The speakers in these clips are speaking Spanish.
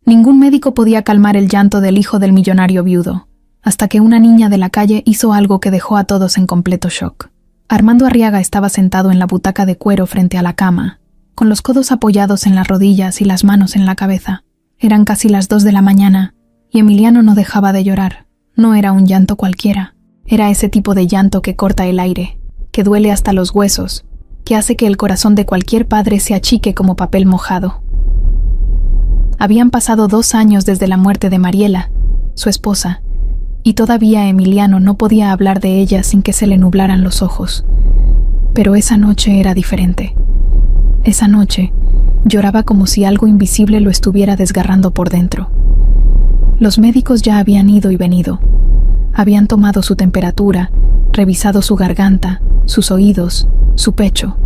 Ningún médico podía calmar el llanto del hijo del millonario viudo, hasta que una niña de la calle hizo algo que dejó a todos en completo shock. Armando Arriaga estaba sentado en la butaca de cuero frente a la cama, con los codos apoyados en las rodillas y las manos en la cabeza. Eran casi las 2 de la mañana, y Emiliano no dejaba de llorar. No era un llanto cualquiera. Era ese tipo de llanto que corta el aire, que duele hasta los huesos, que hace que el corazón de cualquier padre se achique como papel mojado. Habían pasado 2 años desde la muerte de Mariela, su esposa, y todavía Emiliano no podía hablar de ella sin que se le nublaran los ojos. Pero esa noche era diferente. Esa noche lloraba como si algo invisible lo estuviera desgarrando por dentro. Los médicos ya habían ido y venido. Habían tomado su temperatura, revisado su garganta, sus oídos, su pecho.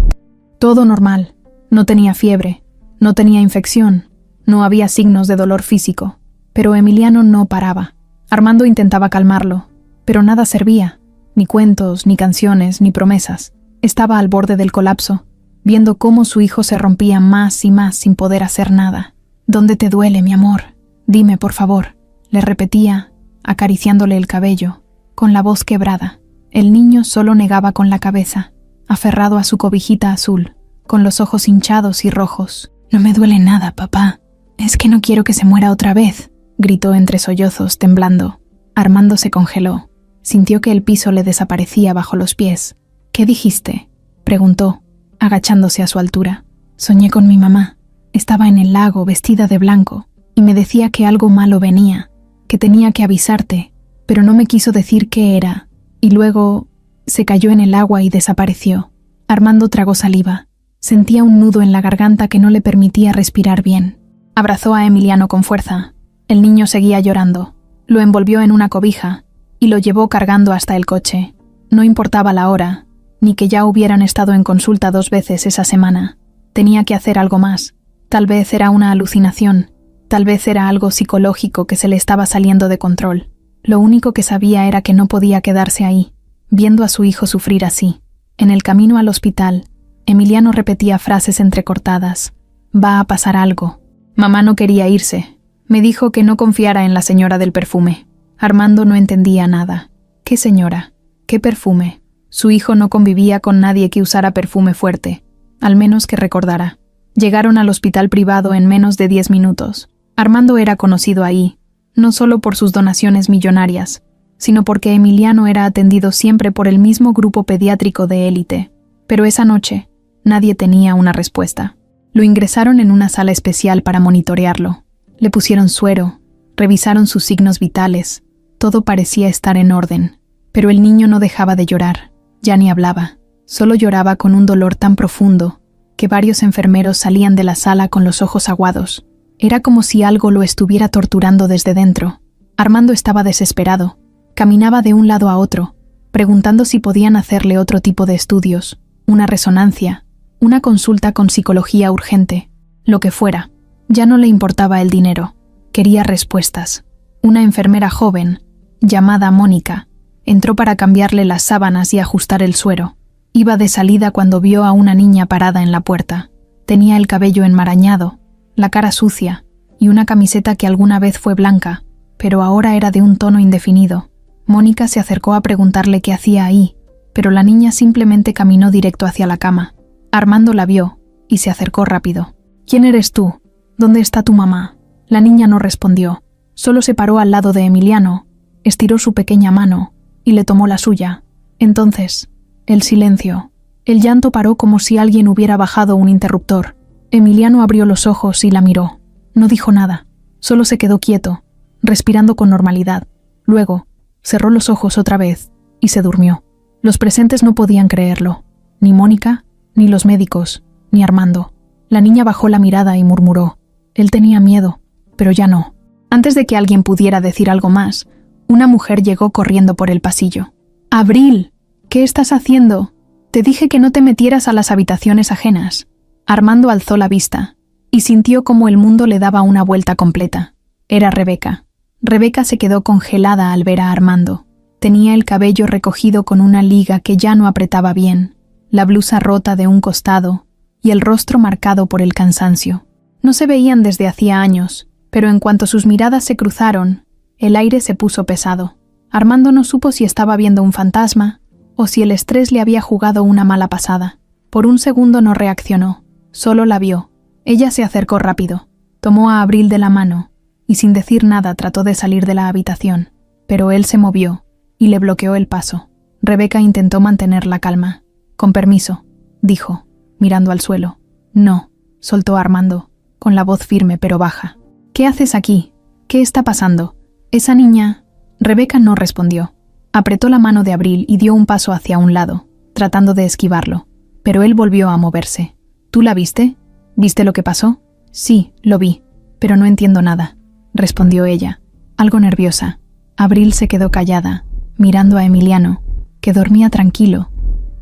Todo normal. No tenía fiebre, no tenía infección, no había signos de dolor físico. Pero Emiliano no paraba. Armando intentaba calmarlo, pero nada servía. Ni cuentos, ni canciones, ni promesas. Estaba al borde del colapso, viendo cómo su hijo se rompía más y más sin poder hacer nada. ¿Dónde te duele, mi amor? Dime, por favor, le repetía, acariciándole el cabello, con la voz quebrada. El niño solo negaba con la cabeza, aferrado a su cobijita azul, con los ojos hinchados y rojos. No me duele nada, papá. Es que no quiero que se muera otra vez, gritó entre sollozos, temblando. Armando se congeló. Sintió que el piso le desaparecía bajo los pies. ¿Qué dijiste?, preguntó, agachándose a su altura. Soñé con mi mamá. Estaba en el lago vestida de blanco y me decía que algo malo venía, que tenía que avisarte, pero no me quiso decir qué era, y luego se cayó en el agua y desapareció. Armando tragó saliva. Sentía un nudo en la garganta que no le permitía respirar bien. Abrazó a Emiliano con fuerza. El niño seguía llorando. Lo envolvió en una cobija y lo llevó cargando hasta el coche. No importaba la hora, ni que ya hubieran estado en consulta 2 veces esa semana. Tenía que hacer algo más. Tal vez era una alucinación. Tal vez era algo psicológico que se le estaba saliendo de control. Lo único que sabía era que no podía quedarse ahí, viendo a su hijo sufrir así. En el camino al hospital, Emiliano repetía frases entrecortadas. Va a pasar algo. Mamá no quería irse. Me dijo que no confiara en la señora del perfume. Armando no entendía nada. ¿Qué señora? ¿Qué perfume? Su hijo no convivía con nadie que usara perfume fuerte, al menos que recordara. Llegaron al hospital privado en menos de 10 minutos. Armando era conocido ahí, no solo por sus donaciones millonarias, sino porque Emiliano era atendido siempre por el mismo grupo pediátrico de élite. Pero esa noche, nadie tenía una respuesta. Lo ingresaron en una sala especial para monitorearlo. Le pusieron suero, revisaron sus signos vitales. Todo parecía estar en orden. Pero el niño no dejaba de llorar. Ya ni hablaba. Solo lloraba con un dolor tan profundo que varios enfermeros salían de la sala con los ojos aguados. Era como si algo lo estuviera torturando desde dentro. Armando estaba desesperado. Caminaba de un lado a otro, preguntando si podían hacerle otro tipo de estudios, una resonancia, una consulta con psicología urgente, lo que fuera. Ya no le importaba el dinero. Quería respuestas. Una enfermera joven, llamada Mónica, entró para cambiarle las sábanas y ajustar el suero. Iba de salida cuando vio a una niña parada en la puerta. Tenía el cabello enmarañado, la cara sucia y una camiseta que alguna vez fue blanca, pero ahora era de un tono indefinido. Mónica se acercó a preguntarle qué hacía ahí, pero la niña simplemente caminó directo hacia la cama. Armando la vio y se acercó rápido. ¿Quién eres tú? ¿Dónde está tu mamá? La niña no respondió. Solo se paró al lado de Emiliano, estiró su pequeña mano y le tomó la suya. Entonces, el silencio. El llanto paró como si alguien hubiera bajado un interruptor. Emiliano abrió los ojos y la miró. No dijo nada, solo se quedó quieto, respirando con normalidad. Luego, cerró los ojos otra vez y se durmió. Los presentes no podían creerlo, ni Mónica, ni los médicos, ni Armando. La niña bajó la mirada y murmuró. Él tenía miedo, pero ya no. Antes de que alguien pudiera decir algo más, una mujer llegó corriendo por el pasillo. «Abril, ¿qué estás haciendo? Te dije que no te metieras a las habitaciones ajenas». Armando alzó la vista y sintió como el mundo le daba una vuelta completa. Era Rebeca. Rebeca se quedó congelada al ver a Armando. Tenía el cabello recogido con una liga que ya no apretaba bien, la blusa rota de un costado y el rostro marcado por el cansancio. No se veían desde hacía años, pero en cuanto sus miradas se cruzaron, el aire se puso pesado. Armando no supo si estaba viendo un fantasma o si el estrés le había jugado una mala pasada. Por un segundo no reaccionó, solo la vio. Ella se acercó rápido, tomó a Abril de la mano y sin decir nada trató de salir de la habitación, pero él se movió y le bloqueó el paso. Rebeca intentó mantener la calma. «Con permiso», dijo, mirando al suelo. «No», soltó Armando, con la voz firme pero baja. «¿Qué haces aquí? ¿Qué está pasando? Esa niña...» Rebeca no respondió. Apretó la mano de Abril y dio un paso hacia un lado, tratando de esquivarlo, pero él volvió a moverse. «¿Tú la viste? ¿Viste lo que pasó?» «Sí, lo vi, pero no entiendo nada», respondió ella, algo nerviosa. Abril se quedó callada, mirando a Emiliano, que dormía tranquilo,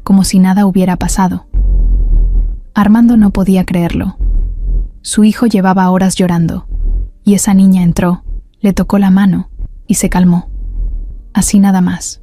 como si nada hubiera pasado. Armando no podía creerlo. Su hijo llevaba horas llorando, y esa niña entró, le tocó la mano y se calmó. Así nada más.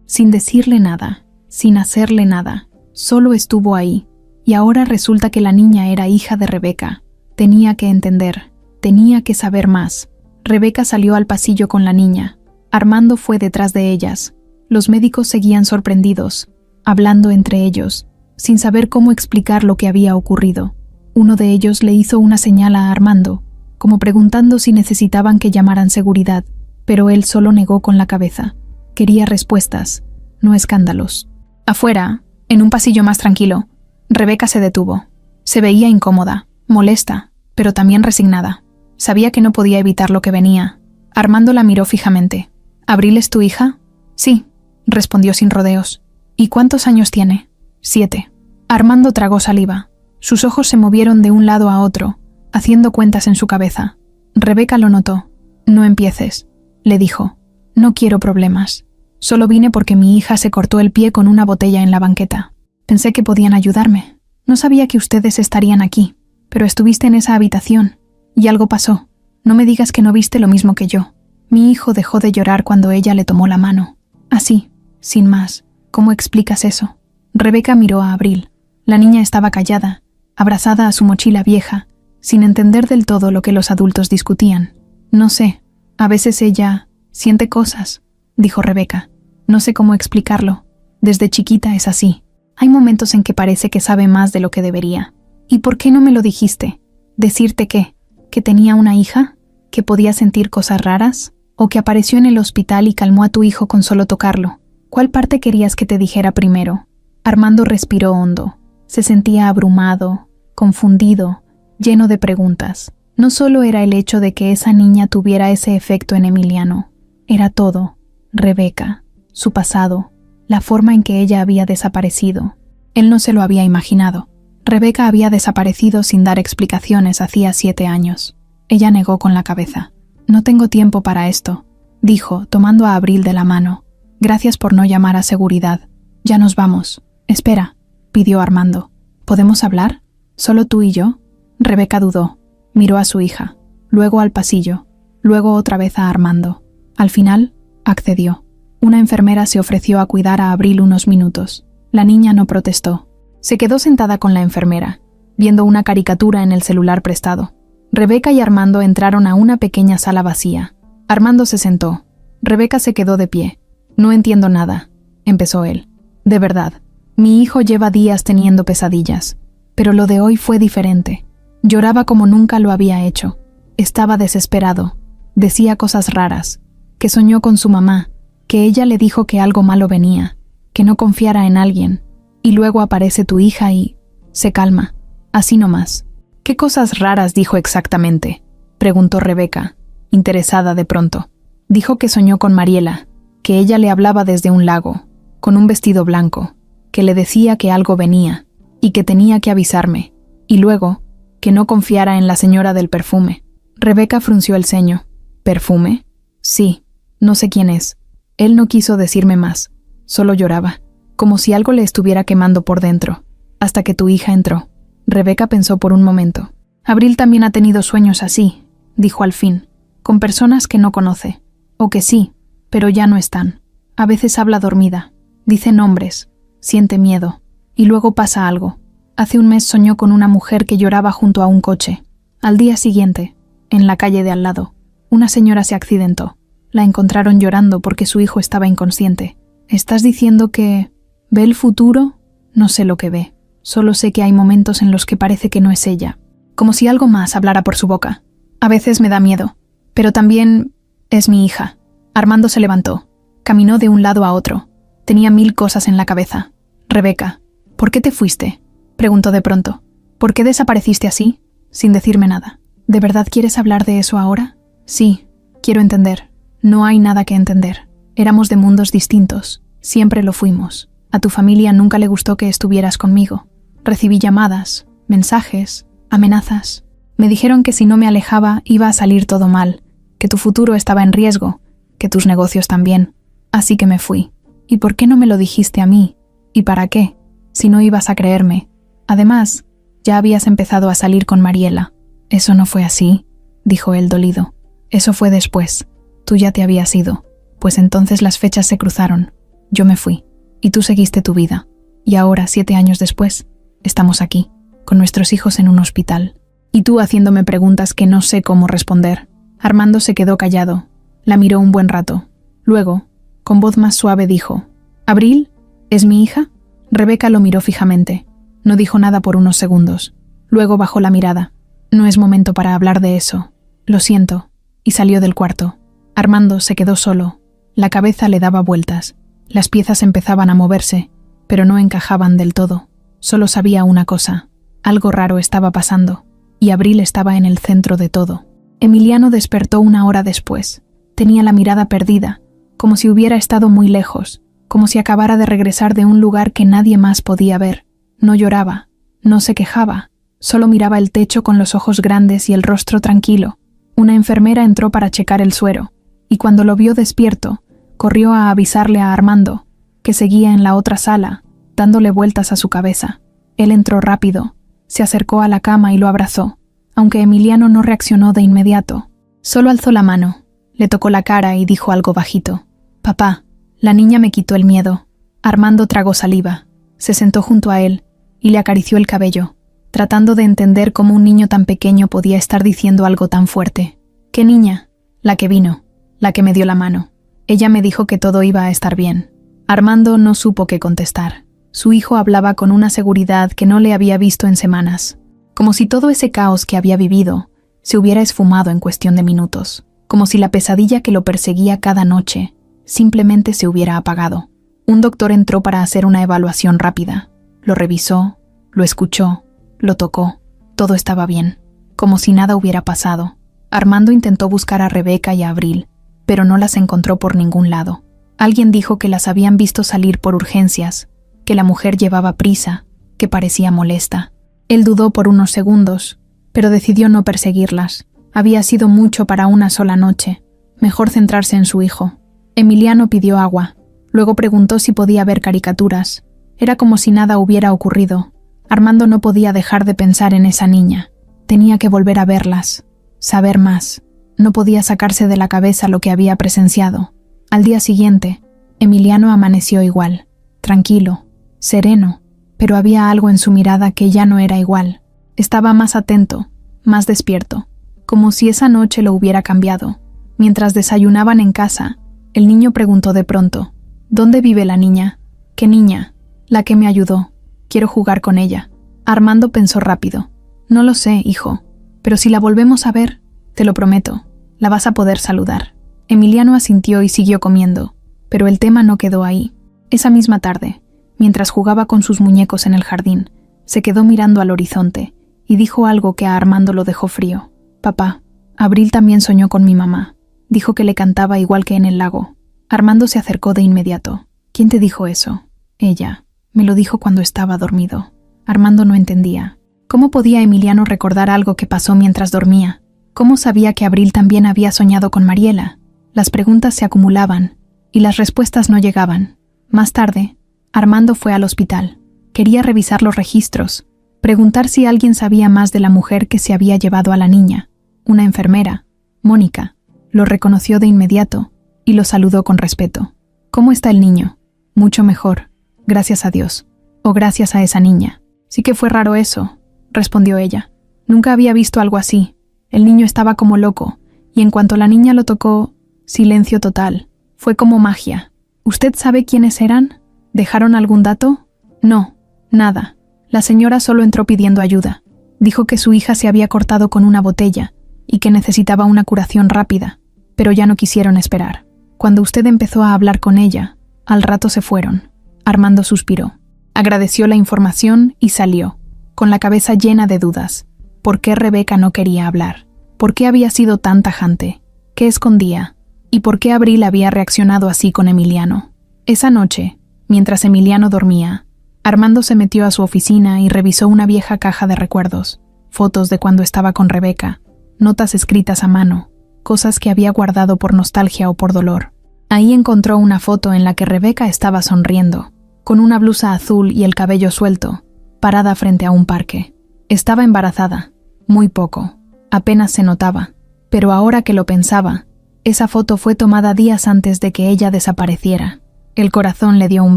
Sin decirle nada, sin hacerle nada, solo estuvo ahí, y ahora resulta que la niña era hija de Rebeca. Tenía que entender, tenía que saber más. Rebeca salió al pasillo con la niña. Armando fue detrás de ellas. Los médicos seguían sorprendidos, hablando entre ellos, sin saber cómo explicar lo que había ocurrido. Uno de ellos le hizo una señal a Armando, como preguntando si necesitaban que llamaran seguridad, pero él solo negó con la cabeza. Quería respuestas, no escándalos. Afuera, en un pasillo más tranquilo, Rebeca se detuvo. Se veía incómoda, molesta, pero también resignada. Sabía que no podía evitar lo que venía. Armando la miró fijamente. «¿Abril es tu hija?» «Sí», respondió sin rodeos. «¿Y cuántos años tiene?» 7. Armando tragó saliva. Sus ojos se movieron de un lado a otro, haciendo cuentas en su cabeza. Rebeca lo notó. «No empieces», le dijo. «No quiero problemas. Solo vine porque mi hija se cortó el pie con una botella en la banqueta. Pensé que podían ayudarme. No sabía que ustedes estarían aquí, pero estuviste en esa habitación, y algo pasó. No me digas que no viste lo mismo que yo. Mi hijo dejó de llorar cuando ella le tomó la mano. Así, sin más. ¿Cómo explicas eso?» Rebeca miró a Abril. La niña estaba callada, abrazada a su mochila vieja, sin entender del todo lo que los adultos discutían. «No sé, a veces ella siente cosas», dijo Rebeca. «No sé cómo explicarlo. Desde chiquita es así. Hay momentos en que parece que sabe más de lo que debería. ¿Y por qué no me lo dijiste? ¿Decirte qué? ¿Que tenía una hija? ¿Que podía sentir cosas raras? ¿O que apareció en el hospital y calmó a tu hijo con solo tocarlo? ¿Cuál parte querías que te dijera primero?» Armando respiró hondo. Se sentía abrumado, confundido, lleno de preguntas. No solo era el hecho de que esa niña tuviera ese efecto en Emiliano. Era todo. Rebeca, su pasado, la forma en que ella había desaparecido. Él no se lo había imaginado. Rebeca había desaparecido sin dar explicaciones hacía 7 años. Ella negó con la cabeza. «No tengo tiempo para esto», dijo, tomando a Abril de la mano. «Gracias por no llamar a seguridad. Ya nos vamos». «Espera», pidió Armando. «¿Podemos hablar? ¿Solo tú y yo?» Rebeca dudó. Miró a su hija, luego al pasillo, luego otra vez a Armando. Al final, accedió. Una enfermera se ofreció a cuidar a Abril unos minutos. La niña no protestó. Se quedó sentada con la enfermera, viendo una caricatura en el celular prestado. Rebeca y Armando entraron a una pequeña sala vacía. Armando se sentó. Rebeca se quedó de pie. «No entiendo nada», empezó él. «De verdad, mi hijo lleva días teniendo pesadillas, pero lo de hoy fue diferente. Lloraba como nunca lo había hecho. Estaba desesperado. Decía cosas raras, que soñó con su mamá, que ella le dijo que algo malo venía, que no confiara en alguien, y luego aparece tu hija y se calma, así nomás». «¿Qué cosas raras dijo exactamente?», preguntó Rebeca, interesada de pronto. «Dijo que soñó con Mariela, que ella le hablaba desde un lago, con un vestido blanco, que le decía que algo venía, y que tenía que avisarme, y luego, que no confiara en la señora del perfume». Rebeca frunció el ceño. «¿Perfume?» «Sí, no sé quién es. Él no quiso decirme más, solo lloraba, como si algo le estuviera quemando por dentro, hasta que tu hija entró». Rebeca pensó por un momento. «Abril también ha tenido sueños así», dijo al fin, «con personas que no conoce, o que sí, pero ya no están. A veces habla dormida, dice nombres, siente miedo, y luego pasa algo. Hace un mes soñó con una mujer que lloraba junto a un coche. Al día siguiente, en la calle de al lado. Una señora se accidentó. La encontraron llorando porque su hijo estaba inconsciente. ¿Estás diciendo que ve el futuro? No sé lo que ve. Solo sé que hay momentos en los que parece que no es ella. Como si algo más hablara por su boca. A veces me da miedo. Pero también es mi hija. Armando se levantó. Caminó de un lado a otro. Tenía 1000 cosas en la cabeza. Rebeca, ¿por qué te fuiste?, preguntó de pronto. ¿Por qué desapareciste así, sin decirme nada? ¿De verdad quieres hablar de eso ahora? Sí, quiero entender. No hay nada que entender. Éramos de mundos distintos. Siempre lo fuimos. A tu familia nunca le gustó que estuvieras conmigo. Recibí llamadas, mensajes, amenazas. Me dijeron que si no me alejaba iba a salir todo mal, que tu futuro estaba en riesgo, que tus negocios también. Así que me fui. ¿Y por qué no me lo dijiste a mí? ¿Y para qué? Si no ibas a creerme. Además, ya habías empezado a salir con Mariela. Eso no fue así, dijo él dolido. Eso fue después. Tú ya te habías ido. Pues entonces las fechas se cruzaron. Yo me fui. Y tú seguiste tu vida. Y ahora, 7 años después, estamos aquí, con nuestros hijos en un hospital. Y tú haciéndome preguntas que no sé cómo responder. Armando se quedó callado. La miró un buen rato. Luego, con voz más suave dijo: ¿Abril? ¿Es mi hija? Rebeca lo miró fijamente. No dijo nada por unos segundos. Luego bajó la mirada. No es momento para hablar de eso. Lo siento. Y salió del cuarto. Armando se quedó solo. La cabeza le daba vueltas. Las piezas empezaban a moverse, pero no encajaban del todo. Solo sabía una cosa. Algo raro estaba pasando. Y Abril estaba en el centro de todo. Emiliano despertó 1 hora después. Tenía la mirada perdida, como si hubiera estado muy lejos, como si acabara de regresar de un lugar que nadie más podía ver. No lloraba, no se quejaba, solo miraba el techo con los ojos grandes y el rostro tranquilo. Una enfermera entró para checar el suero, y cuando lo vio despierto, corrió a avisarle a Armando, que seguía en la otra sala, dándole vueltas a su cabeza. Él entró rápido, se acercó a la cama y lo abrazó, aunque Emiliano no reaccionó de inmediato. Solo alzó la mano, le tocó la cara y dijo algo bajito: «Papá». La niña me quitó el miedo. Armando tragó saliva, se sentó junto a él y le acarició el cabello, tratando de entender cómo un niño tan pequeño podía estar diciendo algo tan fuerte. «¿Qué niña?» «La que vino, la que me dio la mano. Ella me dijo que todo iba a estar bien». Armando no supo qué contestar. Su hijo hablaba con una seguridad que no le había visto en semanas, como si todo ese caos que había vivido se hubiera esfumado en cuestión de minutos, como si la pesadilla que lo perseguía cada noche simplemente se hubiera apagado. Un doctor entró para hacer una evaluación rápida. Lo revisó, lo escuchó, lo tocó. Todo estaba bien, como si nada hubiera pasado. Armando intentó buscar a Rebeca y a Abril, pero no las encontró por ningún lado. Alguien dijo que las habían visto salir por urgencias, que la mujer llevaba prisa, que parecía molesta. Él dudó por unos segundos, pero decidió no perseguirlas. Había sido mucho para una sola noche. Mejor centrarse en su hijo. Emiliano pidió agua. Luego preguntó si podía ver caricaturas. Era como si nada hubiera ocurrido. Armando no podía dejar de pensar en esa niña. Tenía que volver a verlas, saber más. No podía sacarse de la cabeza lo que había presenciado. Al día siguiente, Emiliano amaneció igual, tranquilo, sereno, pero había algo en su mirada que ya no era igual. Estaba más atento, más despierto, como si esa noche lo hubiera cambiado. Mientras desayunaban en casa, el niño preguntó de pronto: «¿Dónde vive la niña?» «¿Qué niña?» «La que me ayudó. Quiero jugar con ella». Armando pensó rápido. «No lo sé, hijo, pero si la volvemos a ver, te lo prometo, la vas a poder saludar». Emiliano asintió y siguió comiendo, pero el tema no quedó ahí. Esa misma tarde, mientras jugaba con sus muñecos en el jardín, se quedó mirando al horizonte y dijo algo que a Armando lo dejó frío. «Papá, Abril también soñó con mi mamá. Dijo que le cantaba igual que en el lago». Armando se acercó de inmediato. «¿Quién te dijo eso?» «Ella. Me lo dijo cuando estaba dormido». Armando no entendía. ¿Cómo podía Emiliano recordar algo que pasó mientras dormía? ¿Cómo sabía que Abril también había soñado con Mariela? Las preguntas se acumulaban y las respuestas no llegaban. Más tarde, Armando fue al hospital. Quería revisar los registros, preguntar si alguien sabía más de la mujer que se había llevado a la niña. Una enfermera, Mónica, lo reconoció de inmediato y lo saludó con respeto. «¿Cómo está el niño?» «Mucho mejor, gracias a Dios». «O gracias a esa niña». «Sí que fue raro eso», respondió ella. «Nunca había visto algo así. El niño estaba como loco, y en cuanto la niña lo tocó, silencio total. Fue como magia. ¿Usted sabe quiénes eran? ¿Dejaron algún dato? No, nada. La señora solo entró pidiendo ayuda. Dijo que su hija se había cortado con una botella y que necesitaba una curación rápida, pero ya no quisieron esperar. Cuando usted empezó a hablar con ella, al rato se fueron. Armando suspiró. Agradeció la información y salió, con la cabeza llena de dudas. ¿Por qué Rebeca no quería hablar? ¿Por qué había sido tan tajante? ¿Qué escondía? ¿Y por qué Abril había reaccionado así con Emiliano? Esa noche, mientras Emiliano dormía, Armando se metió a su oficina y revisó una vieja caja de recuerdos, fotos de cuando estaba con Rebeca, notas escritas a mano, cosas que había guardado por nostalgia o por dolor. Ahí encontró una foto en la que Rebeca estaba sonriendo, con una blusa azul y el cabello suelto, parada frente a un parque. Estaba embarazada, muy poco, apenas se notaba, pero ahora que lo pensaba, esa foto fue tomada días antes de que ella desapareciera. El corazón le dio un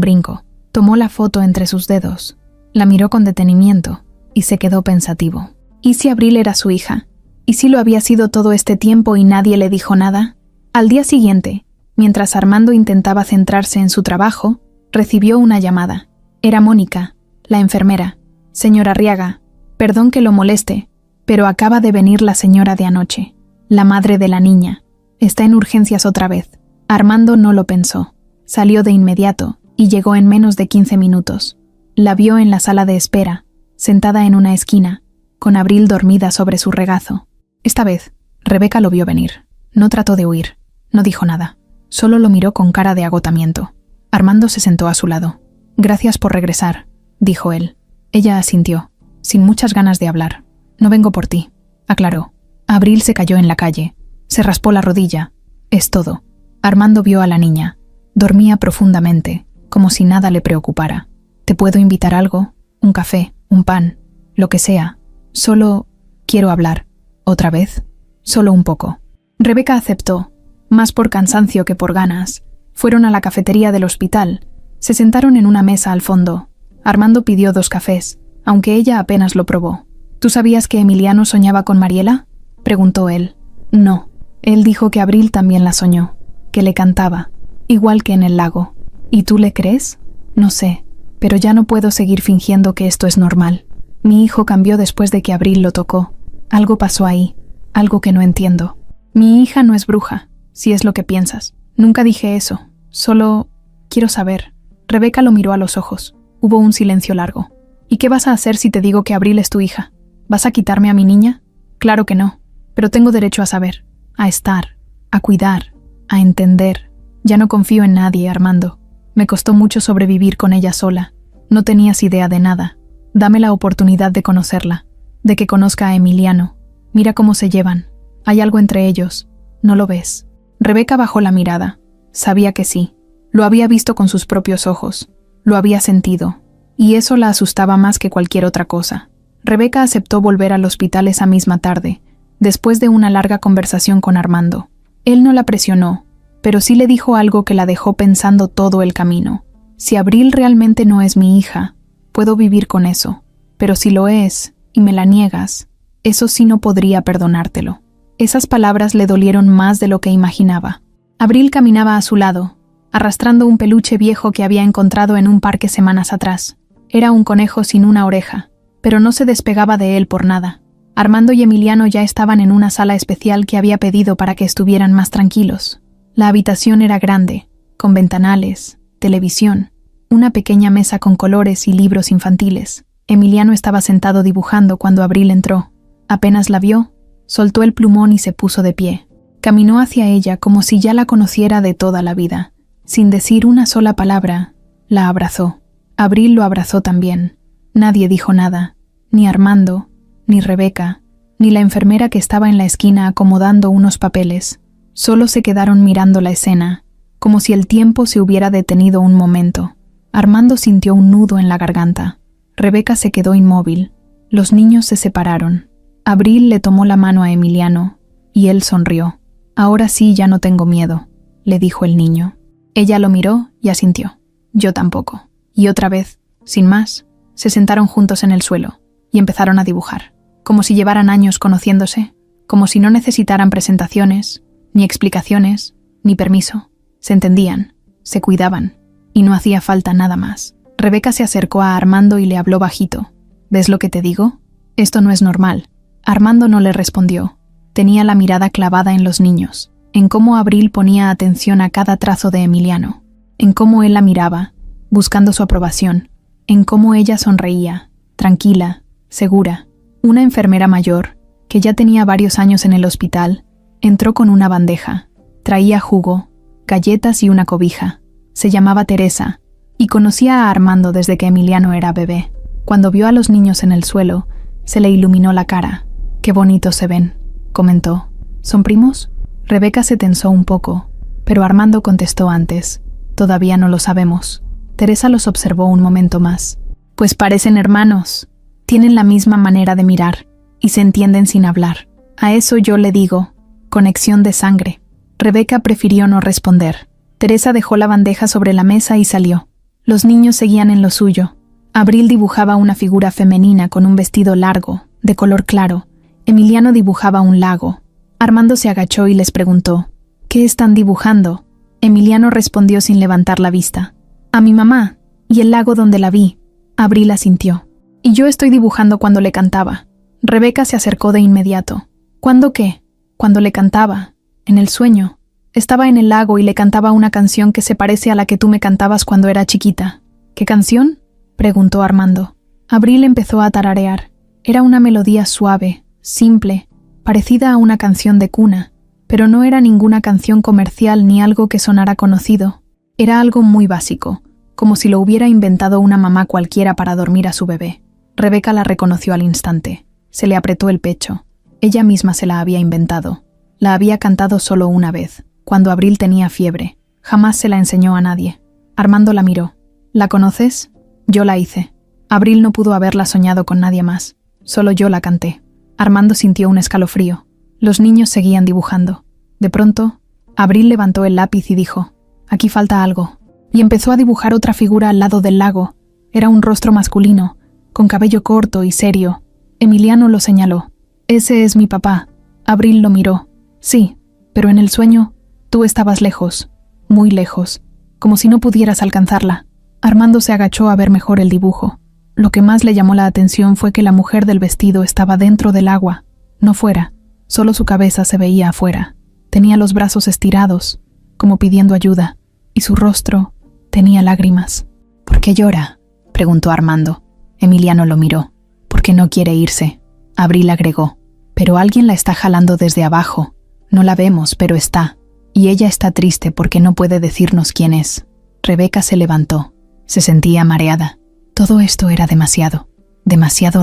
brinco. Tomó la foto entre sus dedos, la miró con detenimiento y se quedó pensativo. ¿Y si Abril era su hija? ¿Y si lo había sido todo este tiempo y nadie le dijo nada? Al día siguiente, mientras Armando intentaba centrarse en su trabajo, recibió una llamada. Era Mónica, la enfermera. Señora Arriaga, perdón que lo moleste, pero acaba de venir la señora de anoche, la madre de la niña. Está en urgencias otra vez. Armando no lo pensó. Salió de inmediato y llegó en menos de 15 minutos. La vio en la sala de espera, sentada en una esquina, con Abril dormida sobre su regazo. Esta vez, Rebeca lo vio venir. No trató de huir, no dijo nada. Solo lo miró con cara de agotamiento. Armando se sentó a su lado. «Gracias por regresar», dijo él. Ella asintió, sin muchas ganas de hablar. «No vengo por ti», aclaró. Abril se cayó en la calle. Se raspó la rodilla. Es todo. Armando vio a la niña. Dormía profundamente, como si nada le preocupara. «¿Te puedo invitar algo? Un café, un pan, lo que sea. Solo quiero hablar. ¿Otra vez? Solo un poco». Rebeca aceptó, más por cansancio que por ganas. Fueron a la cafetería del hospital. Se sentaron en una mesa al fondo. Armando pidió 2 cafés, aunque ella apenas lo probó. «¿Tú sabías que Emiliano soñaba con Mariela?», preguntó él. «No». Él dijo que Abril también la soñó, que le cantaba, igual que en el lago. ¿Y tú le crees? No sé, pero ya no puedo seguir fingiendo que esto es normal. Mi hijo cambió después de que Abril lo tocó. Algo pasó ahí, algo que no entiendo. Mi hija no es bruja, si es lo que piensas. Nunca dije eso, solo quiero saber». Rebeca lo miró a los ojos. Hubo un silencio largo. «¿Y qué vas a hacer si te digo que Abril es tu hija? ¿Vas a quitarme a mi niña? Claro que no, pero tengo derecho a saber, a estar, a cuidar, a entender. Ya no confío en nadie, Armando. Me costó mucho sobrevivir con ella sola. No tenías idea de nada. Dame la oportunidad de conocerla, de que conozca a Emiliano. Mira cómo se llevan. Hay algo entre ellos. ¿No lo ves?». Rebeca bajó la mirada. Sabía que sí. Lo había visto con sus propios ojos. Lo había sentido. Y eso la asustaba más que cualquier otra cosa. Rebeca aceptó volver al hospital esa misma tarde, después de una larga conversación con Armando. Él no la presionó, pero sí le dijo algo que la dejó pensando todo el camino. Si Abril realmente no es mi hija, puedo vivir con eso, pero si lo es, y me la niegas, eso sí no podría perdonártelo. Esas palabras le dolieron más de lo que imaginaba. Abril caminaba a su lado, arrastrando un peluche viejo que había encontrado en un parque semanas atrás. Era un conejo sin una oreja, pero no se despegaba de él por nada. Armando y Emiliano ya estaban en una sala especial que había pedido para que estuvieran más tranquilos. La habitación era grande, con ventanales, televisión, una pequeña mesa con colores y libros infantiles. Emiliano estaba sentado dibujando cuando Abril entró. Apenas la vio, soltó el plumón y se puso de pie. Caminó hacia ella como si ya la conociera de toda la vida. Sin decir una sola palabra, la abrazó. Abril lo abrazó también. Nadie dijo nada, ni Armando, ni Rebeca, ni la enfermera que estaba en la esquina acomodando unos papeles. Solo se quedaron mirando la escena, como si el tiempo se hubiera detenido un momento. Armando sintió un nudo en la garganta. Rebeca se quedó inmóvil. Los niños se separaron. Abril le tomó la mano a Emiliano, y él sonrió. «Ahora sí ya no tengo miedo», le dijo el niño. Ella lo miró y asintió. «Yo tampoco». Y otra vez, sin más, se sentaron juntos en el suelo y empezaron a dibujar, como si llevaran años conociéndose. como si no necesitaran presentaciones, ni explicaciones, ni permiso. Se entendían, se cuidaban, y no hacía falta nada más. Rebeca se acercó a Armando y le habló bajito. ¿Ves lo que te digo? Esto no es normal. Armando no le respondió. Tenía la mirada clavada en los niños, en cómo Abril ponía atención a cada trazo de Emiliano, en cómo él la miraba, buscando su aprobación, en cómo ella sonreía, tranquila, segura. Una enfermera mayor, que ya tenía varios años en el hospital, entró con una bandeja. Traía jugo, galletas y una cobija. Se llamaba Teresa, y conocía a Armando desde que Emiliano era bebé. Cuando vio a los niños en el suelo, se le iluminó la cara. «Qué bonitos se ven», comentó. «¿Son primos?» Rebeca se tensó un poco, pero Armando contestó antes. «Todavía no lo sabemos». Teresa los observó un momento más. «Pues parecen hermanos. Tienen la misma manera de mirar, y se entienden sin hablar. A eso yo le digo, conexión de sangre». Rebeca prefirió no responder. Teresa dejó la bandeja sobre la mesa y salió. Los niños seguían en lo suyo. Abril dibujaba una figura femenina con un vestido largo, de color claro. Emiliano dibujaba un lago. Armando se agachó y les preguntó, «¿Qué están dibujando?» Emiliano respondió sin levantar la vista, «A mi mamá, y el lago donde la vi». Abril asintió. «Y yo estoy dibujando cuando le cantaba». Rebeca se acercó de inmediato. «¿Cuándo qué?» «Cuando le cantaba. En el sueño. Estaba en el lago y le cantaba una canción que se parece a la que tú me cantabas cuando era chiquita». «¿Qué canción?», preguntó Armando. Abril empezó a tararear. Era una melodía suave, simple, parecida a una canción de cuna, pero no era ninguna canción comercial ni algo que sonara conocido. Era algo muy básico, como si lo hubiera inventado una mamá cualquiera para dormir a su bebé. Rebeca la reconoció al instante. Se le apretó el pecho. Ella misma se la había inventado. La había cantado solo una vez, cuando Abril tenía fiebre. Jamás se la enseñó a nadie. Armando la miró. «¿La conoces?» «Yo la hice». Abril no pudo haberla soñado con nadie más. Solo yo la canté. Armando sintió un escalofrío. Los niños seguían dibujando. De pronto, Abril levantó el lápiz y dijo, «Aquí falta algo». Y empezó a dibujar otra figura al lado del lago. Era un rostro masculino, con cabello corto y serio. Emiliano lo señaló. «Ese es mi papá». Abril lo miró. «Sí, pero en el sueño, tú estabas lejos, muy lejos, como si no pudieras alcanzarla». Armando se agachó a ver mejor el dibujo. Lo que más le llamó la atención fue que la mujer del vestido estaba dentro del agua, no fuera. Solo su cabeza se veía afuera. Tenía los brazos estirados, como pidiendo ayuda, y su rostro tenía lágrimas. «¿Por qué llora?», preguntó Armando. Emiliano lo miró. «Porque no quiere irse». Abril agregó, «Pero alguien la está jalando desde abajo. No la vemos, pero está. Y ella está triste porque no puede decirnos quién es». Rebeca se levantó. Se sentía mareada. Todo esto era demasiado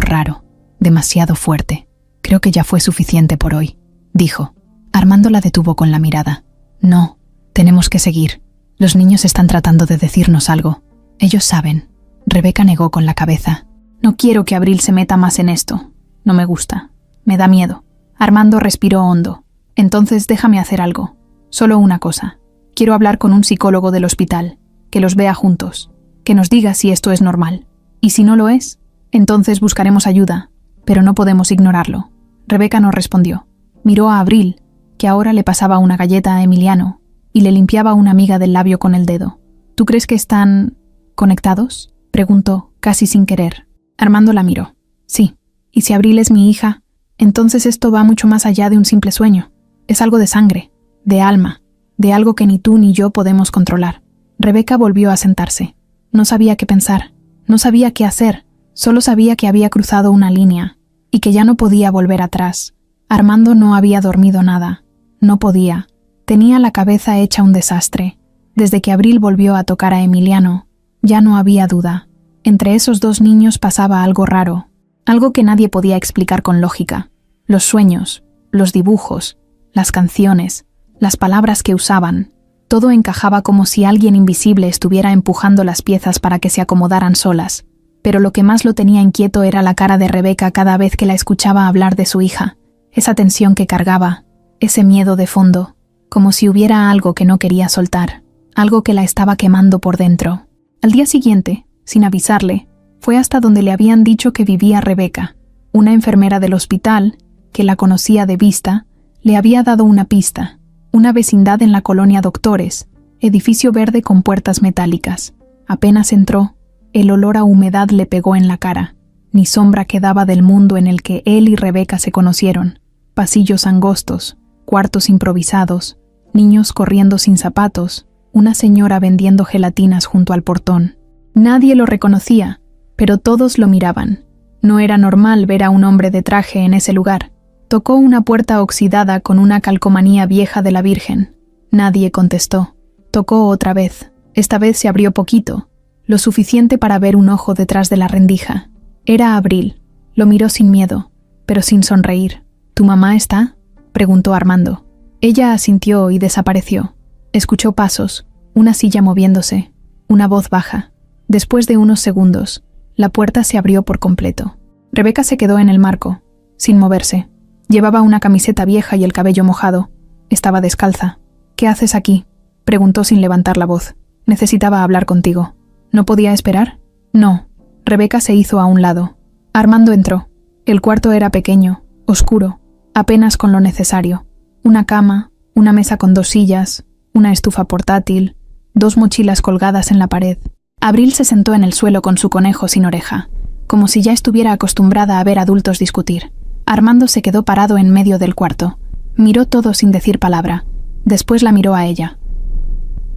raro, demasiado fuerte. «Creo que ya fue suficiente por hoy», dijo. Armando la detuvo con la mirada. «No, tenemos que seguir. Los niños están tratando de decirnos algo. Ellos saben». Rebeca negó con la cabeza. «No quiero que Abril se meta más en esto. No me gusta. Me da miedo». Armando respiró hondo. «Entonces déjame hacer algo. Solo una cosa. Quiero hablar con un psicólogo del hospital, que los vea juntos, que nos diga si esto es normal. Y si no lo es, entonces buscaremos ayuda, pero no podemos ignorarlo». Rebeca no respondió. Miró a Abril, que ahora le pasaba una galleta a Emiliano, y le limpiaba una miga del labio con el dedo. «¿Tú crees que están conectados?», preguntó, casi sin querer. Armando la miró. «Sí, y si Abril es mi hija, entonces esto va mucho más allá de un simple sueño. Es algo de sangre, de alma, de algo que ni tú ni yo podemos controlar». Rebeca volvió a sentarse. No sabía qué pensar, no sabía qué hacer, solo sabía que había cruzado una línea y que ya no podía volver atrás. Armando no había dormido nada, no podía. Tenía la cabeza hecha un desastre. Desde que Abril volvió a tocar a Emiliano, ya no había duda. Entre esos dos niños pasaba algo raro, algo que nadie podía explicar con lógica. Los sueños, los dibujos, las canciones, las palabras que usaban. Todo encajaba como si alguien invisible estuviera empujando las piezas para que se acomodaran solas. Pero lo que más lo tenía inquieto era la cara de Rebeca cada vez que la escuchaba hablar de su hija. Esa tensión que cargaba, ese miedo de fondo, como si hubiera algo que no quería soltar, algo que la estaba quemando por dentro. Al día siguiente, sin avisarle, fue hasta donde le habían dicho que vivía Rebeca, una enfermera del hospital, que la conocía de vista, le había dado una pista: una vecindad en la colonia Doctores, edificio verde con puertas metálicas. Apenas entró, el olor a humedad le pegó en la cara. Ni sombra quedaba del mundo en el que él y Rebeca se conocieron. Pasillos angostos, cuartos improvisados, niños corriendo sin zapatos, una señora vendiendo gelatinas junto al portón. Nadie lo reconocía, pero todos lo miraban. No era normal ver a un hombre de traje en ese lugar. Tocó una puerta oxidada con una calcomanía vieja de la Virgen. Nadie contestó. Tocó otra vez. Esta vez se abrió poquito, lo suficiente para ver un ojo detrás de la rendija. Era Abril. Lo miró sin miedo, pero sin sonreír. ¿Tu mamá está?, preguntó Armando. Ella asintió y desapareció. Escuchó pasos, una silla moviéndose, una voz baja. Después de unos segundos, la puerta se abrió por completo. Rebeca se quedó en el marco, sin moverse. Llevaba una camiseta vieja y el cabello mojado. Estaba descalza. «¿Qué haces aquí?», preguntó sin levantar la voz. «Necesitaba hablar contigo». «¿No podía esperar?». «No». Rebeca se hizo a un lado. Armando entró. El cuarto era pequeño, oscuro, apenas con lo necesario. Una cama, una mesa con 2 sillas, una estufa portátil, 2 mochilas colgadas en la pared. Abril se sentó en el suelo con su conejo sin oreja, como si ya estuviera acostumbrada a ver adultos discutir. Armando se quedó parado en medio del cuarto. Miró todo sin decir palabra. Después la miró a ella.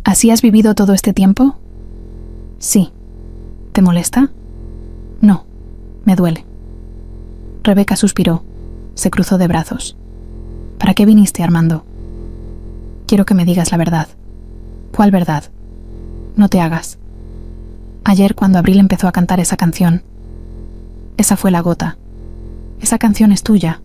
«¿Así has vivido todo este tiempo?». «Sí». «¿Te molesta?». «No, me duele». Rebeca suspiró. Se cruzó de brazos. «¿Para qué viniste, Armando?». «Quiero que me digas la verdad». «¿Cuál verdad?». «No te hagas». Ayer, cuando Abril empezó a cantar esa canción, esa fue la gota. Esa canción es tuya.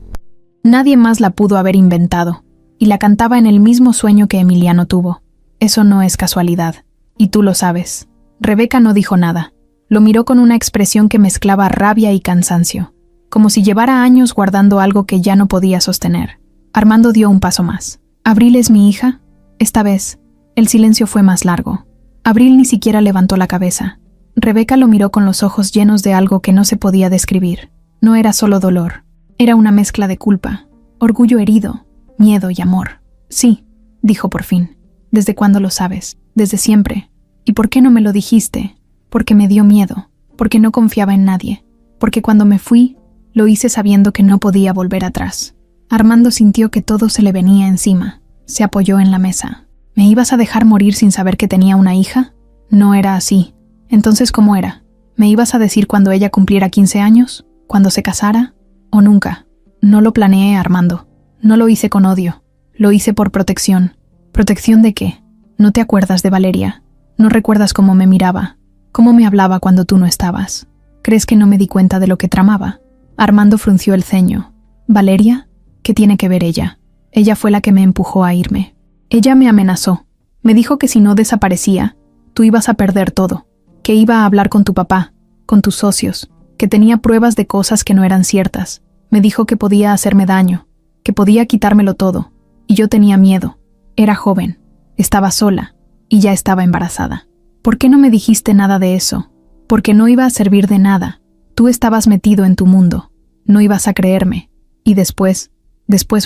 Nadie más la pudo haber inventado, y la cantaba en el mismo sueño que Emiliano tuvo. Eso no es casualidad, y tú lo sabes. Rebeca no dijo nada. Lo miró con una expresión que mezclaba rabia y cansancio, como si llevara años guardando algo que ya no podía sostener. Armando dio un paso más. «¿Abril es mi hija?». Esta vez, el silencio fue más largo. Abril ni siquiera levantó la cabeza. Rebeca lo miró con los ojos llenos de algo que no se podía describir. No era solo dolor. Era una mezcla de culpa, orgullo herido, miedo y amor. «Sí», dijo por fin. «¿Desde cuándo lo sabes?». «Desde siempre». «¿Y por qué no me lo dijiste?». «Porque me dio miedo, porque no confiaba en nadie, porque cuando me fui, lo hice sabiendo que no podía volver atrás». Armando sintió que todo se le venía encima. Se apoyó en la mesa. «¿Me ibas a dejar morir sin saber que tenía una hija?». «No era así». «Entonces, ¿cómo era? ¿Me ibas a decir cuando ella cumpliera 15 años? ¿Cuando se casara? ¿O nunca?». «No lo planeé, Armando. No lo hice con odio. Lo hice por protección». «¿Protección de qué? ¿No te acuerdas de Valeria? ¿No recuerdas cómo me miraba? ¿Cómo me hablaba cuando tú no estabas? ¿Crees que no me di cuenta de lo que tramaba?». Armando frunció el ceño. «¿Valeria? ¿Qué tiene que ver ella?». «Ella fue la que me empujó a irme. Ella me amenazó. Me dijo que si no desaparecía, tú ibas a perder todo. Que iba a hablar con tu papá, con tus socios, que tenía pruebas de cosas que no eran ciertas. Me dijo que podía hacerme daño, que podía quitármelo todo. Y yo tenía miedo. Era joven, estaba sola, y ya estaba embarazada. ¿Por qué no me dijiste nada de eso? Porque no iba a servir de nada. Tú estabas metido en tu mundo. No ibas a creerme. Y después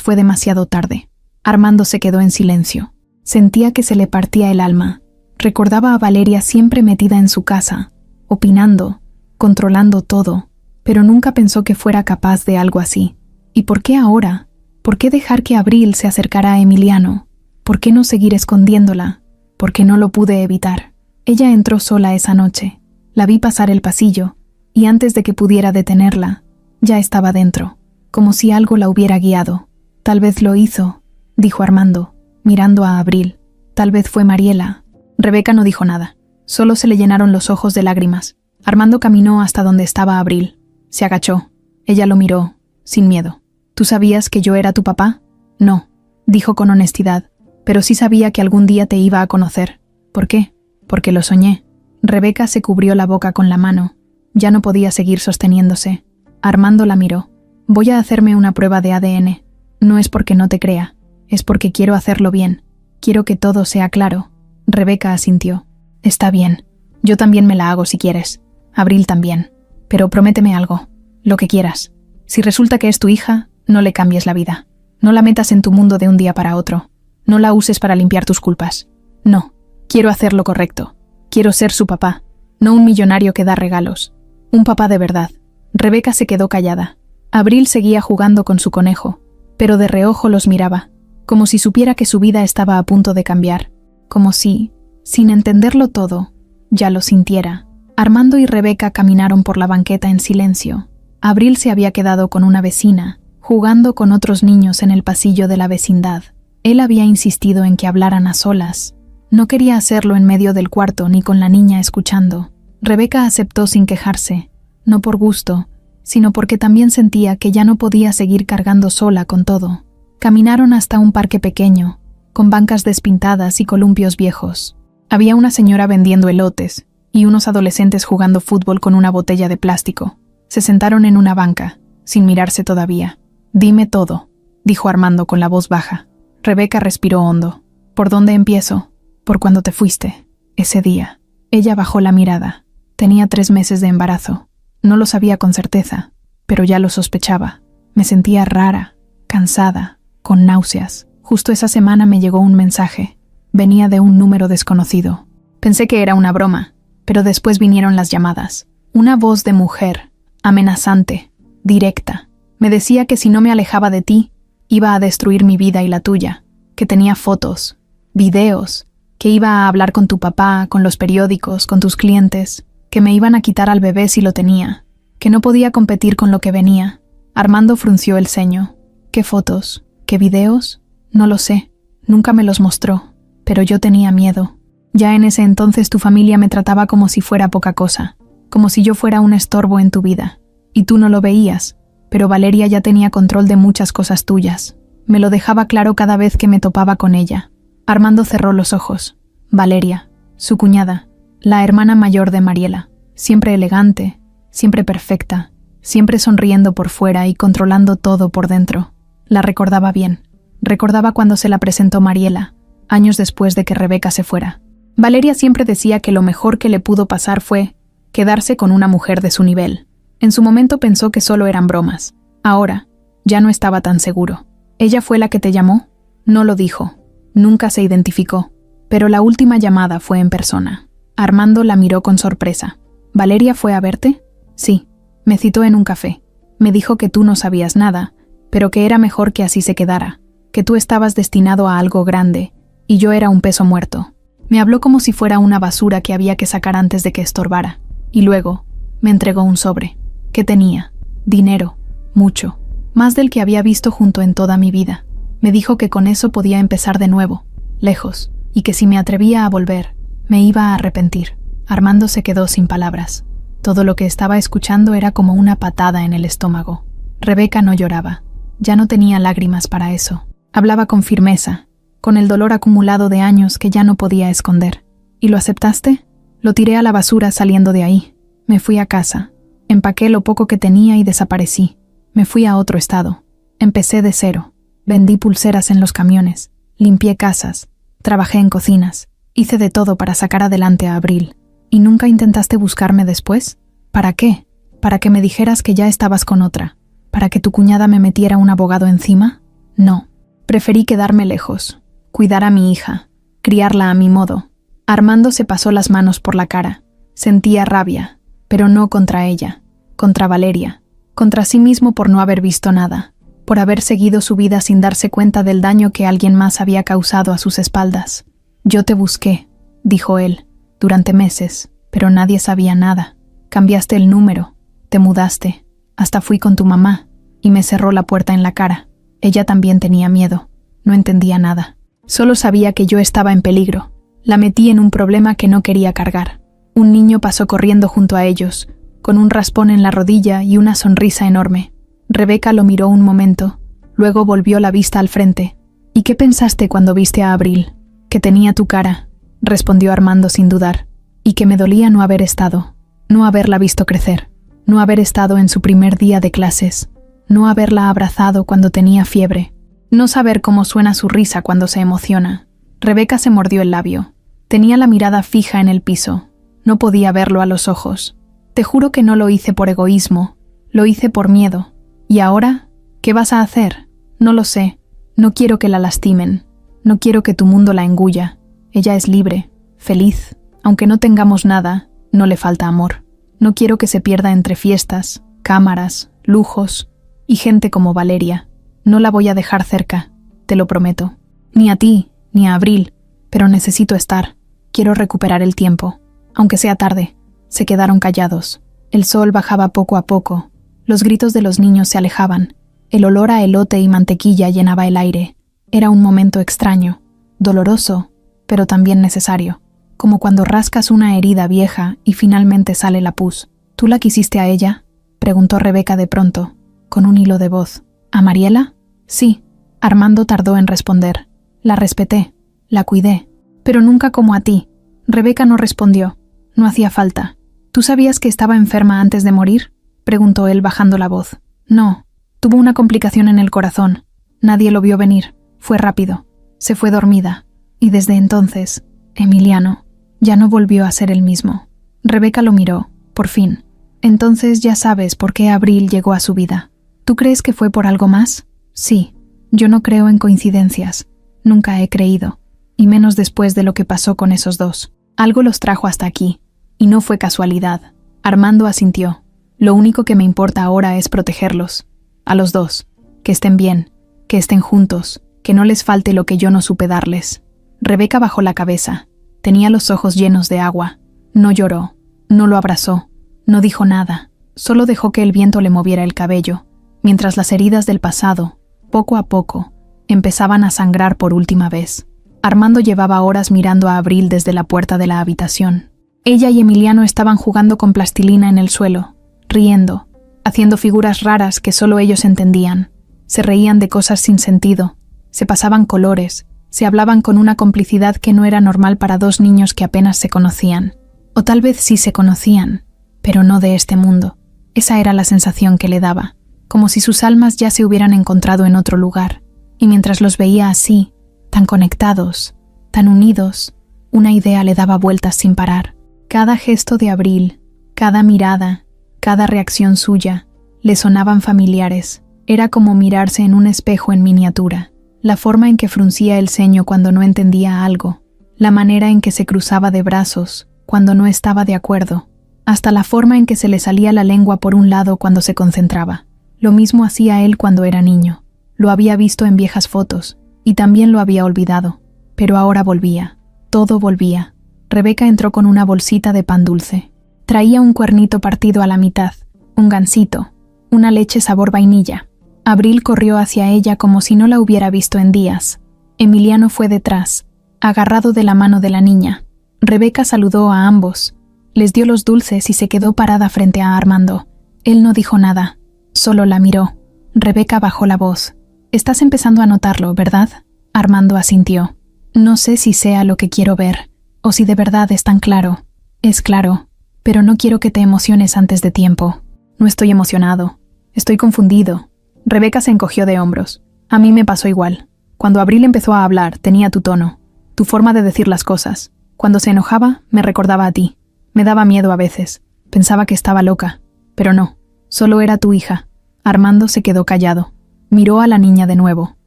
fue demasiado tarde». Armando se quedó en silencio. Sentía que se le partía el alma. Recordaba a Valeria siempre metida en su casa, opinando, controlando todo, pero nunca pensó que fuera capaz de algo así. ¿Y por qué ahora? ¿Por qué dejar que Abril se acercara a Emiliano? ¿Por qué no seguir escondiéndola? Porque no lo pude evitar. Ella entró sola esa noche. La vi pasar el pasillo, y antes de que pudiera detenerla, ya estaba dentro, como si algo la hubiera guiado. «Tal vez lo hizo», dijo Armando, mirando a Abril. «Tal vez fue Mariela». Rebeca no dijo nada. Solo se le llenaron los ojos de lágrimas. Armando caminó hasta donde estaba Abril. Se agachó. Ella lo miró, sin miedo. «¿Tú sabías que yo era tu papá?». «No», dijo con honestidad, «pero sí sabía que algún día te iba a conocer». «¿Por qué?». «Porque lo soñé». Rebeca se cubrió la boca con la mano. Ya no podía seguir sosteniéndose. Armando la miró. «Voy a hacerme una prueba de ADN. No es porque no te crea, es porque quiero hacerlo bien. Quiero que todo sea claro». Rebeca asintió. «Está bien. Yo también me la hago si quieres. Abril también. Pero prométeme algo. Lo que quieras. Si resulta que es tu hija, No le cambies la vida. No la metas en tu mundo de un día para otro. No la uses para limpiar tus culpas. No, quiero hacer lo correcto. Quiero ser su papá, no un millonario que da regalos. Un papá de verdad. Rebeca se quedó callada. Abril seguía jugando con su conejo, pero de reojo los miraba, como si supiera que su vida estaba a punto de cambiar, como si, sin entenderlo todo, ya lo sintiera. Armando y Rebeca caminaron por la banqueta en silencio. Abril se había quedado con una vecina, jugando con otros niños en el pasillo de la vecindad. Él había insistido en que hablaran a solas. No quería hacerlo en medio del cuarto ni con la niña escuchando. Rebeca aceptó sin quejarse, no por gusto, sino porque también sentía que ya no podía seguir cargando sola con todo. Caminaron hasta un parque pequeño, con bancas despintadas y columpios viejos. Había una señora vendiendo elotes y unos adolescentes jugando fútbol con una botella de plástico. Se sentaron en una banca, sin mirarse todavía. «Dime todo», dijo Armando con la voz baja. Rebeca respiró hondo. «¿Por dónde empiezo?» «Por cuando te fuiste. Ese día». Ella bajó la mirada. Tenía 3 meses de embarazo. No lo sabía con certeza, pero ya lo sospechaba. Me sentía rara, cansada, con náuseas. Justo esa semana me llegó un mensaje. Venía de un número desconocido. Pensé que era una broma, pero después vinieron las llamadas. Una voz de mujer, amenazante, directa. Me decía que si no me alejaba de ti, iba a destruir mi vida y la tuya, que tenía fotos, videos, que iba a hablar con tu papá, con los periódicos, con tus clientes, que me iban a quitar al bebé si lo tenía, que no podía competir con lo que venía. Armando frunció el ceño. ¿Qué fotos? ¿Qué videos? No lo sé. Nunca me los mostró, pero yo tenía miedo. Ya en ese entonces tu familia me trataba como si fuera poca cosa, como si yo fuera un estorbo en tu vida. Y tú no lo veías, pero Valeria ya tenía control de muchas cosas tuyas. Me lo dejaba claro cada vez que me topaba con ella. Armando cerró los ojos. Valeria, su cuñada, la hermana mayor de Mariela, siempre elegante, siempre perfecta, siempre sonriendo por fuera y controlando todo por dentro. La recordaba bien. Recordaba cuando se la presentó Mariela, años después de que Rebeca se fuera. Valeria siempre decía que lo mejor que le pudo pasar fue quedarse con una mujer de su nivel. En su momento pensó que solo eran bromas. Ahora, ya no estaba tan seguro. ¿Ella fue la que te llamó? No lo dijo. Nunca se identificó. Pero la última llamada fue en persona. Armando la miró con sorpresa. ¿Valeria fue a verte? Sí. Me citó en un café. Me dijo que tú no sabías nada, pero que era mejor que así se quedara, que tú estabas destinado a algo grande, y yo era un peso muerto. Me habló como si fuera una basura que había que sacar antes de que estorbara. Y luego, me entregó un sobre. ¿Qué tenía? Dinero. Mucho. Más del que había visto junto en toda mi vida. Me dijo que con eso podía empezar de nuevo, lejos, y que si me atrevía a volver, me iba a arrepentir. Armando se quedó sin palabras. Todo lo que estaba escuchando era como una patada en el estómago. Rebeca no lloraba. Ya no tenía lágrimas para eso. Hablaba con firmeza, con el dolor acumulado de años que ya no podía esconder. ¿Y lo aceptaste? Lo tiré a la basura saliendo de ahí. Me fui a casa. Empaqué lo poco que tenía y desaparecí. Me fui a otro estado. Empecé de cero. Vendí pulseras en los camiones. Limpié casas. Trabajé en cocinas. Hice de todo para sacar adelante a Abril. ¿Y nunca intentaste buscarme después? ¿Para qué? ¿Para que me dijeras que ya estabas con otra? ¿Para que tu cuñada me metiera un abogado encima? No. Preferí quedarme lejos. Cuidar a mi hija. Criarla a mi modo. Armando se pasó las manos por la cara. Sentía rabia, pero no contra ella. Contra Valeria. Contra sí mismo por no haber visto nada. Por haber seguido su vida sin darse cuenta del daño que alguien más había causado a sus espaldas. «Yo te busqué», dijo él, «durante meses, pero nadie sabía nada. Cambiaste el número, te mudaste, hasta fui con tu mamá, y me cerró la puerta en la cara. Ella también tenía miedo, no entendía nada. Solo sabía que yo estaba en peligro. La metí en un problema que no quería cargar. Un niño pasó corriendo junto a ellos, con un raspón en la rodilla y una sonrisa enorme. Rebeca lo miró un momento, luego volvió la vista al frente. «¿Y qué pensaste cuando viste a Abril?» «Que tenía tu cara», respondió Armando sin dudar, «y que me dolía no haber estado, no haberla visto crecer, no haber estado en su primer día de clases, no haberla abrazado cuando tenía fiebre, no saber cómo suena su risa cuando se emociona». Rebeca se mordió el labio. Tenía la mirada fija en el piso. No podía verlo a los ojos. «Te juro que no lo hice por egoísmo, lo hice por miedo. Y ahora ¿Qué vas a hacer? No lo sé. No quiero que la lastimen. No quiero que tu mundo la engulla. Ella es libre, feliz. Aunque no tengamos nada, no le falta amor. No quiero que se pierda entre fiestas, cámaras, lujos y gente como Valeria. No la voy a dejar cerca, te lo prometo. Ni a ti, ni a Abril, pero necesito estar. Quiero recuperar el tiempo. Aunque sea tarde. Se quedaron callados. El sol bajaba poco a poco. Los gritos de los niños se alejaban. El olor a elote y mantequilla llenaba el aire. Era un momento extraño, doloroso, pero también necesario. Como cuando rascas una herida vieja y finalmente sale la pus. ¿Tú la quisiste a ella?, preguntó Rebeca de pronto, con un hilo de voz. ¿A Mariela? Sí. Armando tardó en responder. La respeté, la cuidé, pero nunca como a ti. Rebeca no respondió. No hacía falta. ¿Tú sabías que estaba enferma antes de morir?, preguntó él bajando la voz. No. Tuvo una complicación en el corazón. Nadie lo vio venir. Fue rápido. Se fue dormida. Y desde entonces, Emiliano ya no volvió a ser el mismo. Rebeca lo miró, por fin. Entonces ya sabes por qué Abril llegó a su vida. ¿Tú crees que fue por algo más? Sí. Yo no creo en coincidencias. Nunca he creído. Y menos después de lo que pasó con esos dos. Algo los trajo hasta aquí. Y no fue casualidad. Armando asintió. Lo único que me importa ahora es protegerlos. A los dos. Que estén bien. Que estén juntos. Que no les falte lo que yo no supe darles. Rebeca bajó la cabeza. Tenía los ojos llenos de agua. No lloró. No lo abrazó. No dijo nada. Solo dejó que el viento le moviera el cabello, mientras las heridas del pasado, poco a poco, empezaban a sangrar por última vez. Armando llevaba horas mirando a Abril desde la puerta de la habitación. Ella y Emiliano estaban jugando con plastilina en el suelo, riendo, haciendo figuras raras que solo ellos entendían. Se reían de cosas sin sentido, se pasaban colores, se hablaban con una complicidad que no era normal para dos niños que apenas se conocían. O tal vez sí se conocían, pero no de este mundo. Esa era la sensación que le daba, como si sus almas ya se hubieran encontrado en otro lugar. Y mientras los veía así, tan conectados, tan unidos, una idea le daba vueltas sin parar. Cada gesto de Abril, cada mirada, cada reacción suya, le sonaban familiares. Era como mirarse en un espejo en miniatura. La forma en que fruncía el ceño cuando no entendía algo, la manera en que se cruzaba de brazos cuando no estaba de acuerdo, hasta la forma en que se le salía la lengua por un lado cuando se concentraba. Lo mismo hacía él cuando era niño. Lo había visto en viejas fotos, y también lo había olvidado. Pero ahora volvía. Todo volvía. Rebeca entró con una bolsita de pan dulce. Traía un cuernito partido a la mitad, un gansito, una leche sabor vainilla. Abril corrió hacia ella como si no la hubiera visto en días. Emiliano fue detrás, agarrado de la mano de la niña. Rebeca saludó a ambos, les dio los dulces y se quedó parada frente a Armando. Él no dijo nada, solo la miró. Rebeca bajó la voz. «Estás empezando a notarlo, ¿verdad?» Armando asintió. «No sé si sea lo que quiero ver, o si de verdad es tan claro. Es claro, pero no quiero que te emociones antes de tiempo. No estoy emocionado. Estoy confundido». Rebeca se encogió de hombros. «A mí me pasó igual. Cuando Abril empezó a hablar, tenía tu tono, tu forma de decir las cosas. Cuando se enojaba, me recordaba a ti. Me daba miedo a veces. Pensaba que estaba loca. Pero no, solo era tu hija». Armando se quedó callado. Miró a la niña de nuevo.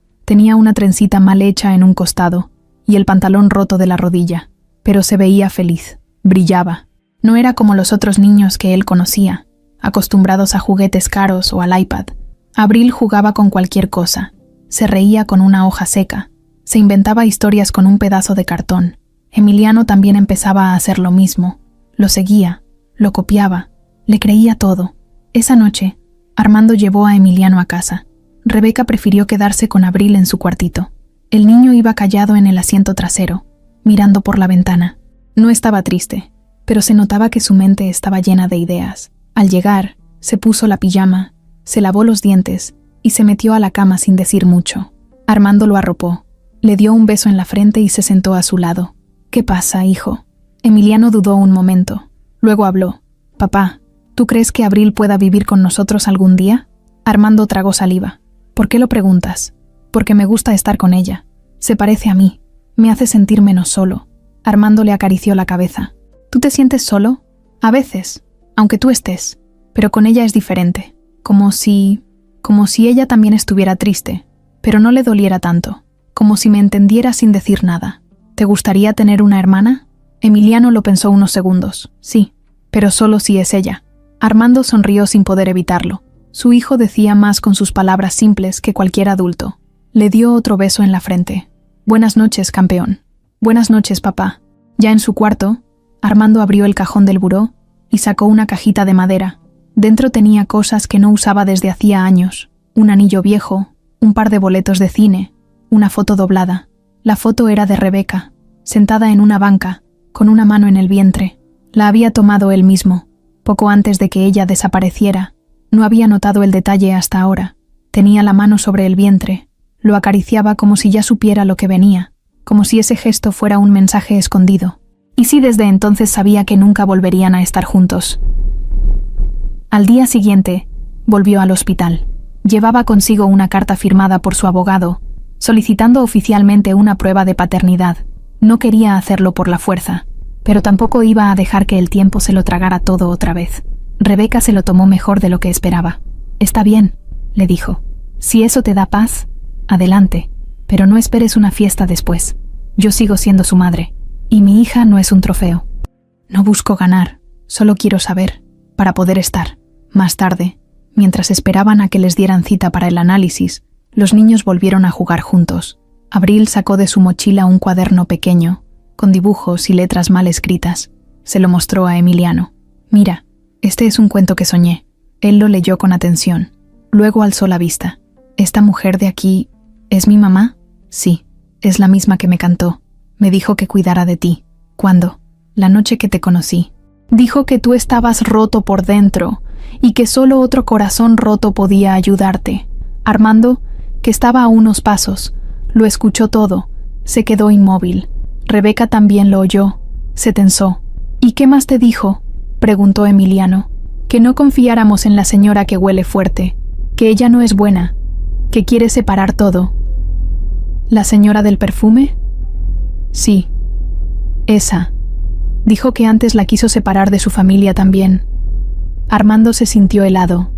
Tenía una trencita mal hecha en un costado y el pantalón roto de la rodilla, pero se veía feliz, brillaba. No era como los otros niños que él conocía, acostumbrados a juguetes caros o al iPad. Abril jugaba con cualquier cosa, se reía con una hoja seca, se inventaba historias con un pedazo de cartón. Emiliano también empezaba a hacer lo mismo, lo seguía, lo copiaba, le creía todo. Esa noche, Armando llevó a Emiliano a casa. Rebeca prefirió quedarse con Abril en su cuartito. El niño iba callado en el asiento trasero, mirando por la ventana. No estaba triste, pero se notaba que su mente estaba llena de ideas. Al llegar, se puso la pijama, se lavó los dientes y se metió a la cama sin decir mucho. Armando lo arropó, le dio un beso en la frente y se sentó a su lado. «¿Qué pasa, hijo?» Emiliano dudó un momento. Luego habló. «Papá, ¿tú crees que Abril pueda vivir con nosotros algún día?» Armando tragó saliva. «¿Por qué lo preguntas?» «Porque me gusta estar con ella. Se parece a mí. Me hace sentir menos solo». Armando le acarició la cabeza. «¿Tú te sientes solo?» «A veces, aunque tú estés. Pero con ella es diferente. Como como si ella también estuviera triste, pero no le doliera tanto, como si me entendiera sin decir nada. ¿Te gustaría tener una hermana? Emiliano lo pensó unos segundos. Sí, pero solo si es ella. Armando sonrió sin poder evitarlo. Su hijo decía más con sus palabras simples que cualquier adulto. Le dio otro beso en la frente. Buenas noches, campeón. Buenas noches, papá. Ya en su cuarto, Armando abrió el cajón del buró y sacó una cajita de madera. Dentro tenía cosas que no usaba desde hacía años. Un anillo viejo, un par de boletos de cine, una foto doblada. La foto era de Rebeca, sentada en una banca, con una mano en el vientre. La había tomado él mismo, poco antes de que ella desapareciera. No había notado el detalle hasta ahora. Tenía la mano sobre el vientre. Lo acariciaba como si ya supiera lo que venía, como si ese gesto fuera un mensaje escondido. Y si desde entonces sabía que nunca volverían a estar juntos. Al día siguiente, volvió al hospital. Llevaba consigo una carta firmada por su abogado, solicitando oficialmente una prueba de paternidad. No quería hacerlo por la fuerza, pero tampoco iba a dejar que el tiempo se lo tragara todo otra vez. Rebeca se lo tomó mejor de lo que esperaba. Está bien, le dijo. Si eso te da paz, adelante, pero no esperes una fiesta después. Yo sigo siendo su madre, y mi hija no es un trofeo. No busco ganar, solo quiero saber, para poder estar. Más tarde, mientras esperaban a que les dieran cita para el análisis, los niños volvieron a jugar juntos. Abril sacó de su mochila un cuaderno pequeño, con dibujos y letras mal escritas. Se lo mostró a Emiliano. Mira, este es un cuento que soñé. Él lo leyó con atención. Luego alzó la vista. ¿Esta mujer de aquí es mi mamá? Sí, es la misma que me cantó. Me dijo que cuidara de ti. ¿Cuándo? La noche que te conocí. Dijo que tú estabas roto por dentro y que solo otro corazón roto podía ayudarte. Armando, que estaba a unos pasos, lo escuchó todo. Se quedó inmóvil. Rebeca también lo oyó. Se tensó. ¿Y qué más te dijo?, preguntó Emiliano. Que no confiáramos en la señora que huele fuerte, que ella no es buena, que quiere separar todo. ¿La señora del perfume? Sí, esa. Dijo que antes la quiso separar de su familia también. Armando se sintió helado.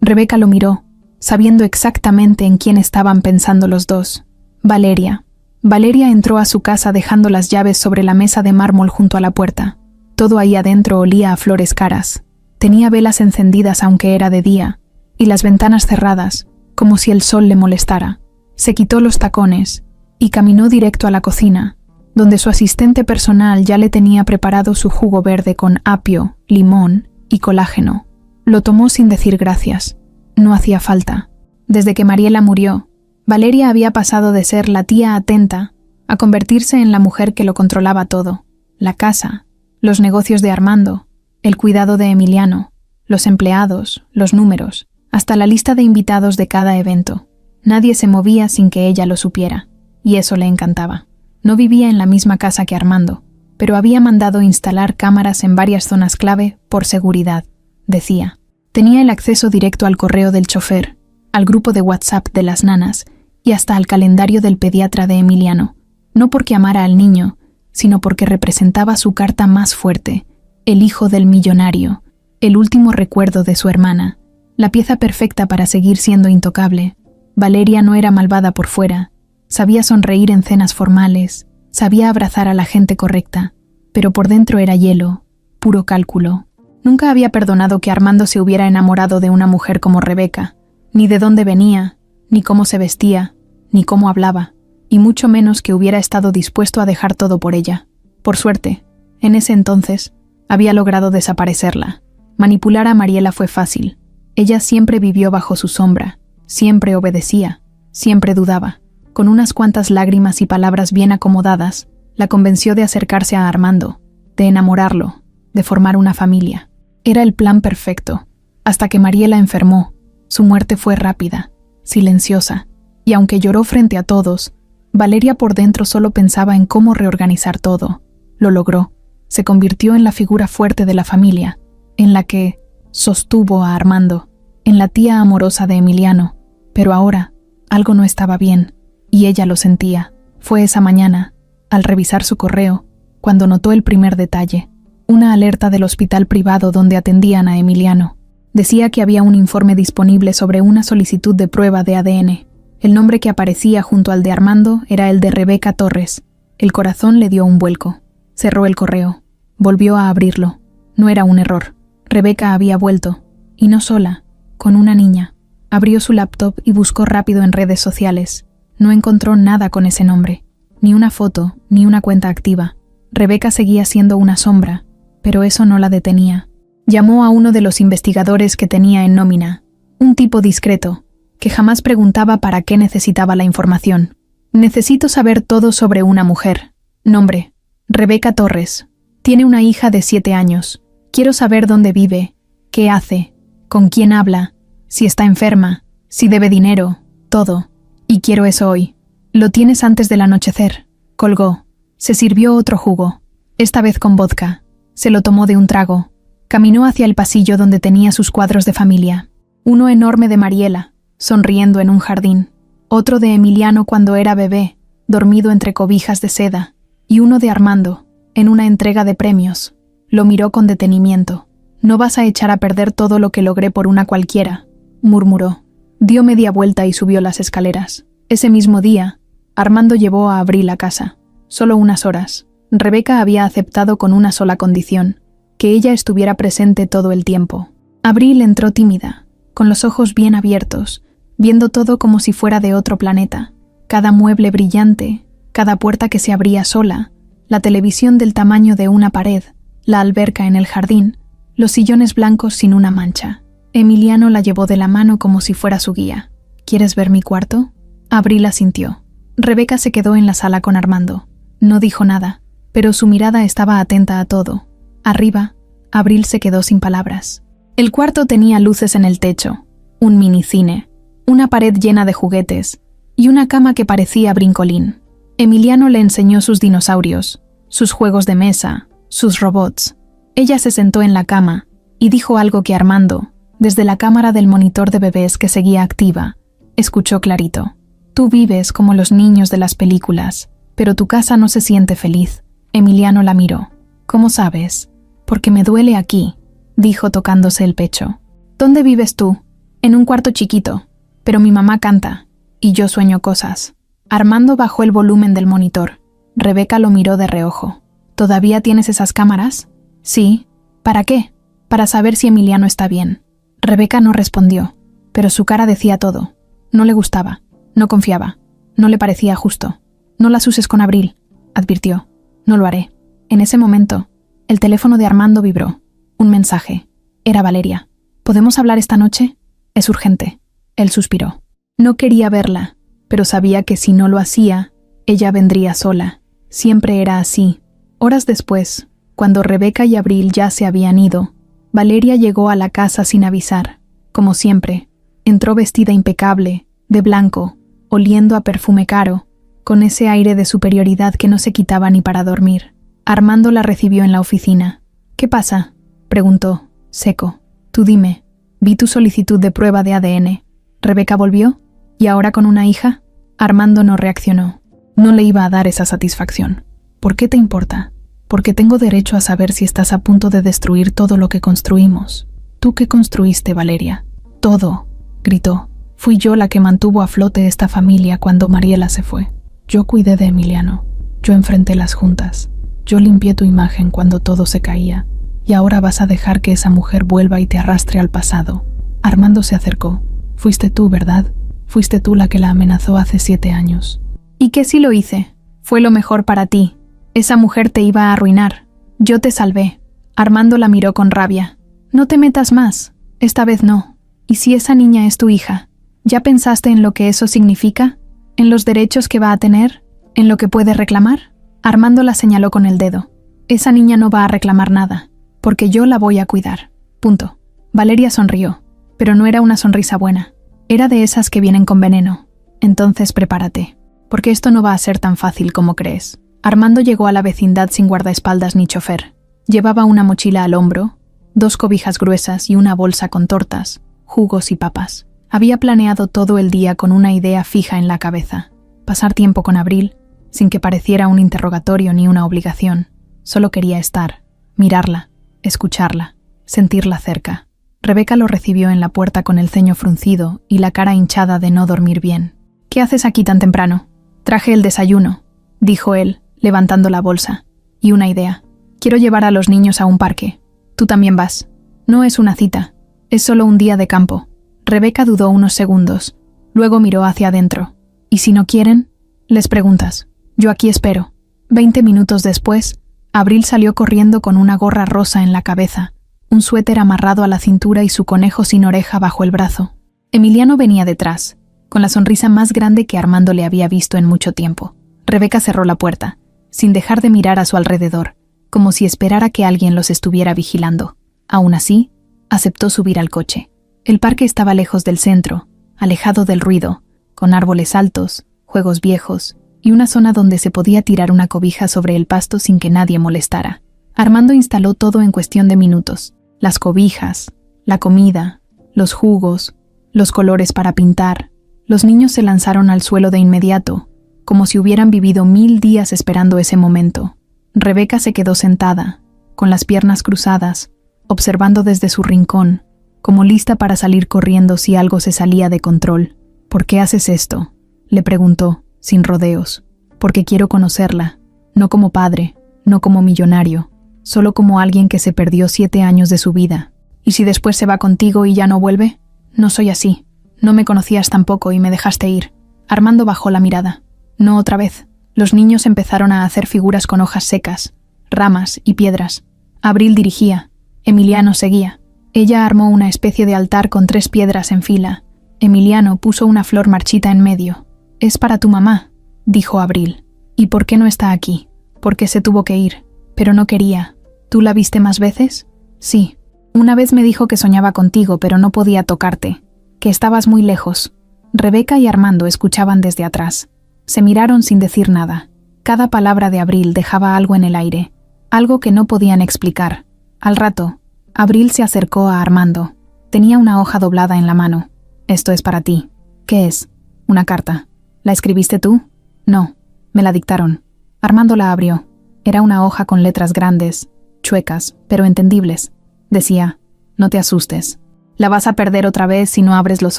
Rebeca lo miró, sabiendo exactamente en quién estaban pensando los dos. Valeria. Valeria entró a su casa dejando las llaves sobre la mesa de mármol junto a la puerta. Todo ahí adentro olía a flores caras. Tenía velas encendidas aunque era de día, y las ventanas cerradas, como si el sol le molestara. Se quitó los tacones y caminó directo a la cocina, donde su asistente personal ya le tenía preparado su jugo verde con apio, limón y colágeno. Lo tomó sin decir gracias. No hacía falta. Desde que Mariela murió, Valeria había pasado de ser la tía atenta a convertirse en la mujer que lo controlaba todo. La casa, los negocios de Armando, el cuidado de Emiliano, los empleados, los números, hasta la lista de invitados de cada evento. Nadie se movía sin que ella lo supiera, y eso le encantaba. No vivía en la misma casa que Armando, pero había mandado instalar cámaras en varias zonas clave por seguridad, decía. Tenía el acceso directo al correo del chofer, al grupo de WhatsApp de las nanas y hasta al calendario del pediatra de Emiliano, no porque amara al niño, sino porque representaba su carta más fuerte, el hijo del millonario, el último recuerdo de su hermana, la pieza perfecta para seguir siendo intocable. Valeria no era malvada por fuera, sabía sonreír en cenas formales, sabía abrazar a la gente correcta, pero por dentro era hielo, puro cálculo. Nunca había perdonado que Armando se hubiera enamorado de una mujer como Rebeca, ni de dónde venía, ni cómo se vestía, ni cómo hablaba, y mucho menos que hubiera estado dispuesto a dejar todo por ella. Por suerte, en ese entonces, había logrado desaparecerla. Manipular a Mariela fue fácil. Ella siempre vivió bajo su sombra, siempre obedecía, siempre dudaba. Con unas cuantas lágrimas y palabras bien acomodadas, la convenció de acercarse a Armando, de enamorarlo, de formar una familia. Era el plan perfecto, hasta que Mariela enfermó. Su muerte fue rápida, silenciosa, y aunque lloró frente a todos, Valeria por dentro solo pensaba en cómo reorganizar todo. Lo logró. Se convirtió en la figura fuerte de la familia, en la que sostuvo a Armando, en la tía amorosa de Emiliano. Pero ahora, algo no estaba bien, y ella lo sentía. Fue esa mañana, al revisar su correo, cuando notó el primer detalle, una alerta del hospital privado donde atendían a Emiliano. Decía que había un informe disponible sobre una solicitud de prueba de ADN. El nombre que aparecía junto al de Armando era el de Rebeca Torres. El corazón le dio un vuelco. Cerró el correo. Volvió a abrirlo. No era un error. Rebeca había vuelto. Y no sola, con una niña. Abrió su laptop y buscó rápido en redes sociales. No encontró nada con ese nombre. Ni una foto, ni una cuenta activa. Rebeca seguía siendo una sombra, pero eso no la detenía. Llamó a uno de los investigadores que tenía en nómina. Un tipo discreto, que jamás preguntaba para qué necesitaba la información. Necesito saber todo sobre una mujer. Nombre: Rebeca Torres. Tiene una hija de 7 años. Quiero saber dónde vive, qué hace, con quién habla, si está enferma, si debe dinero, todo. Y quiero eso hoy. Lo tienes antes del anochecer. Colgó. Se sirvió otro jugo, esta vez con vodka. Se lo tomó de un trago. Caminó hacia el pasillo donde tenía sus cuadros de familia. Uno enorme de Mariela, sonriendo en un jardín. Otro de Emiliano cuando era bebé, dormido entre cobijas de seda. Y uno de Armando, en una entrega de premios. Lo miró con detenimiento. «No vas a echar a perder todo lo que logré por una cualquiera», murmuró. Dio media vuelta y subió las escaleras. Ese mismo día, Armando llevó a Abril a casa. Solo unas horas. Rebeca había aceptado con una sola condición: que ella estuviera presente todo el tiempo. Abril entró tímida, con los ojos bien abiertos, viendo todo como si fuera de otro planeta. Cada mueble brillante, cada puerta que se abría sola, la televisión del tamaño de una pared, la alberca en el jardín, los sillones blancos sin una mancha. Emiliano la llevó de la mano como si fuera su guía. «¿Quieres ver mi cuarto?» Abril asintió. Rebeca se quedó en la sala con Armando. No dijo nada, pero su mirada estaba atenta a todo. Arriba, Abril se quedó sin palabras. El cuarto tenía luces en el techo, un minicine, una pared llena de juguetes y una cama que parecía brincolín. Emiliano le enseñó sus dinosaurios, sus juegos de mesa, sus robots. Ella se sentó en la cama y dijo algo que Armando, desde la cámara del monitor de bebés que seguía activa, escuchó clarito. «Tú vives como los niños de las películas, pero tu casa no se siente feliz». Emiliano la miró. «¿Cómo sabes?» «Porque me duele aquí», dijo tocándose el pecho. «¿Dónde vives tú?» «En un cuarto chiquito, pero mi mamá canta, y yo sueño cosas». Armando bajó el volumen del monitor. Rebeca lo miró de reojo. «¿Todavía tienes esas cámaras?» «Sí». «¿Para qué?» «Para saber si Emiliano está bien». Rebeca no respondió, pero su cara decía todo. No le gustaba, no confiaba, no le parecía justo. «No las uses con Abril», advirtió. «No lo haré». En ese momento, el teléfono de Armando vibró. Un mensaje. Era Valeria. «¿Podemos hablar esta noche? Es urgente». Él suspiró. No quería verla, pero sabía que si no lo hacía, ella vendría sola. Siempre era así. Horas después, cuando Rebeca y Abril ya se habían ido, Valeria llegó a la casa sin avisar. Como siempre, entró vestida impecable, de blanco, oliendo a perfume caro, con ese aire de superioridad que no se quitaba ni para dormir. Armando la recibió en la oficina. «¿Qué pasa?», preguntó, seco. «Tú dime. Vi tu solicitud de prueba de ADN. ¿Rebeca volvió? ¿Y ahora con una hija?» Armando no reaccionó. No le iba a dar esa satisfacción. «¿Por qué te importa?» «Porque tengo derecho a saber si estás a punto de destruir todo lo que construimos». «¿Tú qué construiste, Valeria?» «Todo», gritó. «Fui yo la que mantuvo a flote esta familia cuando Mariela se fue. Yo cuidé de Emiliano. Yo enfrenté las juntas. Yo limpié tu imagen cuando todo se caía. Y ahora vas a dejar que esa mujer vuelva y te arrastre al pasado». Armando se acercó. «Fuiste tú, ¿verdad? Fuiste tú la que la amenazó hace 7 años». «¿Y qué si lo hice? Fue lo mejor para ti. Esa mujer te iba a arruinar. Yo te salvé». Armando la miró con rabia. «No te metas más. Esta vez no. ¿Y si esa niña es tu hija? ¿Ya pensaste en lo que eso significa? ¿En los derechos que va a tener? ¿En lo que puede reclamar?» Armando la señaló con el dedo. «Esa niña no va a reclamar nada, porque yo la voy a cuidar. Punto». Valeria sonrió, pero no era una sonrisa buena. Era de esas que vienen con veneno. «Entonces prepárate, porque esto no va a ser tan fácil como crees». Armando llegó a la vecindad sin guardaespaldas ni chofer. Llevaba una mochila al hombro, 2 cobijas gruesas y una bolsa con tortas, jugos y papas. Había planeado todo el día con una idea fija en la cabeza: pasar tiempo con Abril, sin que pareciera un interrogatorio ni una obligación. Solo quería estar, mirarla, escucharla, sentirla cerca. Rebeca lo recibió en la puerta con el ceño fruncido y la cara hinchada de no dormir bien. «¿Qué haces aquí tan temprano?» «Traje el desayuno», dijo él, levantando la bolsa. «Y una idea. Quiero llevar a los niños a un parque. Tú también vas. No es una cita. Es solo un día de campo». Rebeca dudó unos segundos. Luego miró hacia adentro. «¿Y si no quieren?» «Les preguntas. Yo aquí espero». 20 minutos después, Abril salió corriendo con una gorra rosa en la cabeza, un suéter amarrado a la cintura y su conejo sin oreja bajo el brazo. Emiliano venía detrás, con la sonrisa más grande que Armando le había visto en mucho tiempo. Rebeca cerró la puerta, sin dejar de mirar a su alrededor, como si esperara que alguien los estuviera vigilando. Aún así, aceptó subir al coche. El parque estaba lejos del centro, alejado del ruido, con árboles altos, juegos viejos y una zona donde se podía tirar una cobija sobre el pasto sin que nadie molestara. Armando instaló todo en cuestión de minutos: las cobijas, la comida, los jugos, los colores para pintar. Los niños se lanzaron al suelo de inmediato, como si hubieran vivido 1000 días esperando ese momento. Rebeca se quedó sentada, con las piernas cruzadas, observando desde su rincón, como lista para salir corriendo si algo se salía de control. «¿Por qué haces esto?», le preguntó, sin rodeos. «Porque quiero conocerla, no como padre, no como millonario, solo como alguien que se perdió 7 años de su vida. ¿Y si después se va contigo y ya no vuelve? No soy así. No me conocías tampoco y me dejaste ir». Armando bajó la mirada. «No otra vez». Los niños empezaron a hacer figuras con hojas secas, ramas y piedras. Abril dirigía. Emiliano seguía. Ella armó una especie de altar con 3 piedras en fila. Emiliano puso una flor marchita en medio. «Es para tu mamá», dijo Abril. «¿Y por qué no está aquí?» «Porque se tuvo que ir. Pero no quería». «¿Tú la viste más veces?» «Sí. Una vez me dijo que soñaba contigo, pero no podía tocarte, que estabas muy lejos». Rebeca y Armando escuchaban desde atrás. Se miraron sin decir nada. Cada palabra de Abril dejaba algo en el aire, algo que no podían explicar. Al rato, Abril se acercó a Armando. Tenía una hoja doblada en la mano. «Esto es para ti». «¿Qué es?» «Una carta». «¿La escribiste tú?» «No, me la dictaron». Armando la abrió. Era una hoja con letras grandes, chuecas, pero entendibles. Decía: «No te asustes. La vas a perder otra vez si no abres los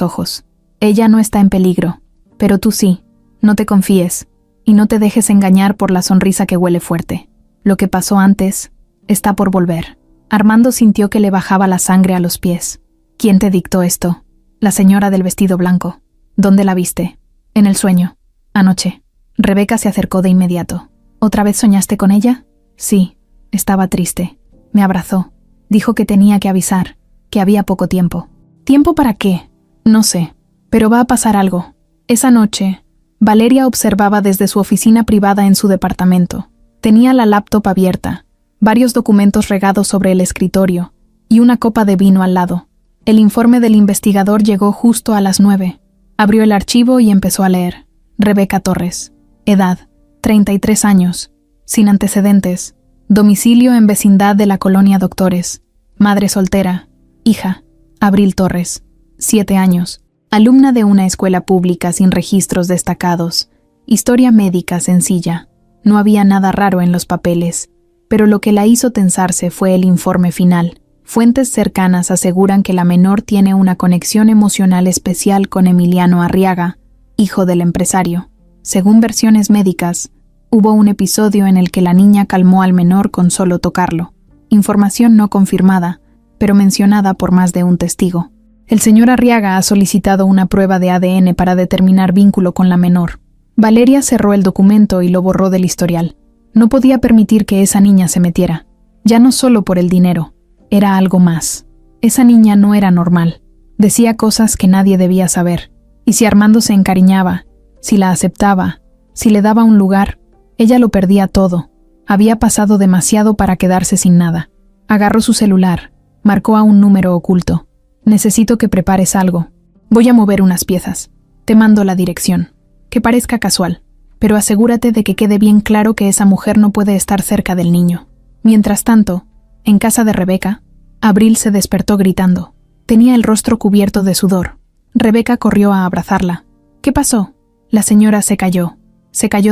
ojos. Ella no está en peligro, pero tú sí. No te confíes, y no te dejes engañar por la sonrisa que huele fuerte. Lo que pasó antes está por volver». Armando sintió que le bajaba la sangre a los pies. «¿Quién te dictó esto?» «La señora del vestido blanco». «¿Dónde la viste?» «En el sueño. Anoche». Rebeca se acercó de inmediato. «¿Otra vez soñaste con ella?» «Sí. Estaba triste. Me abrazó. Dijo que tenía que avisar, que había poco tiempo». «¿Tiempo para qué?» «No sé, pero va a pasar algo». Esa noche, Valeria observaba desde su oficina privada en su departamento. Tenía la laptop abierta, varios documentos regados sobre el escritorio y una copa de vino al lado. El informe del investigador llegó justo a las 9. Abrió el archivo y empezó a leer. Rebeca Torres. Edad: 33 años. Sin antecedentes. Domicilio en vecindad de la colonia Doctores. Madre soltera. Hija: Abril Torres. 7 años. Alumna de una escuela pública sin registros destacados. Historia médica sencilla. No había nada raro en los papeles, pero lo que la hizo tensarse fue el informe final. Fuentes cercanas aseguran que la menor tiene una conexión emocional especial con Emiliano Arriaga, hijo del empresario. Según versiones médicas, hubo un episodio en el que la niña calmó al menor con solo tocarlo. Información no confirmada, pero mencionada por más de un testigo. El señor Arriaga ha solicitado una prueba de ADN para determinar vínculo con la menor. Valeria cerró el documento y lo borró del historial. No podía permitir que esa niña se metiera. Ya no solo por el dinero. Era algo más. Esa niña no era normal. Decía cosas que nadie debía saber. Y si Armando se encariñaba, si la aceptaba, si le daba un lugar, ella lo perdía todo. Había pasado demasiado para quedarse sin nada. Agarró su celular. Marcó a un número oculto. «Necesito que prepares algo. Voy a mover unas piezas. Te mando la dirección. Que parezca casual, pero asegúrate de que quede bien claro que esa mujer no puede estar cerca del niño». Mientras tanto, en casa de Rebeca, Abril se despertó gritando. Tenía el rostro cubierto de sudor. Rebeca corrió a abrazarla. «¿Qué pasó?» La señora se cayó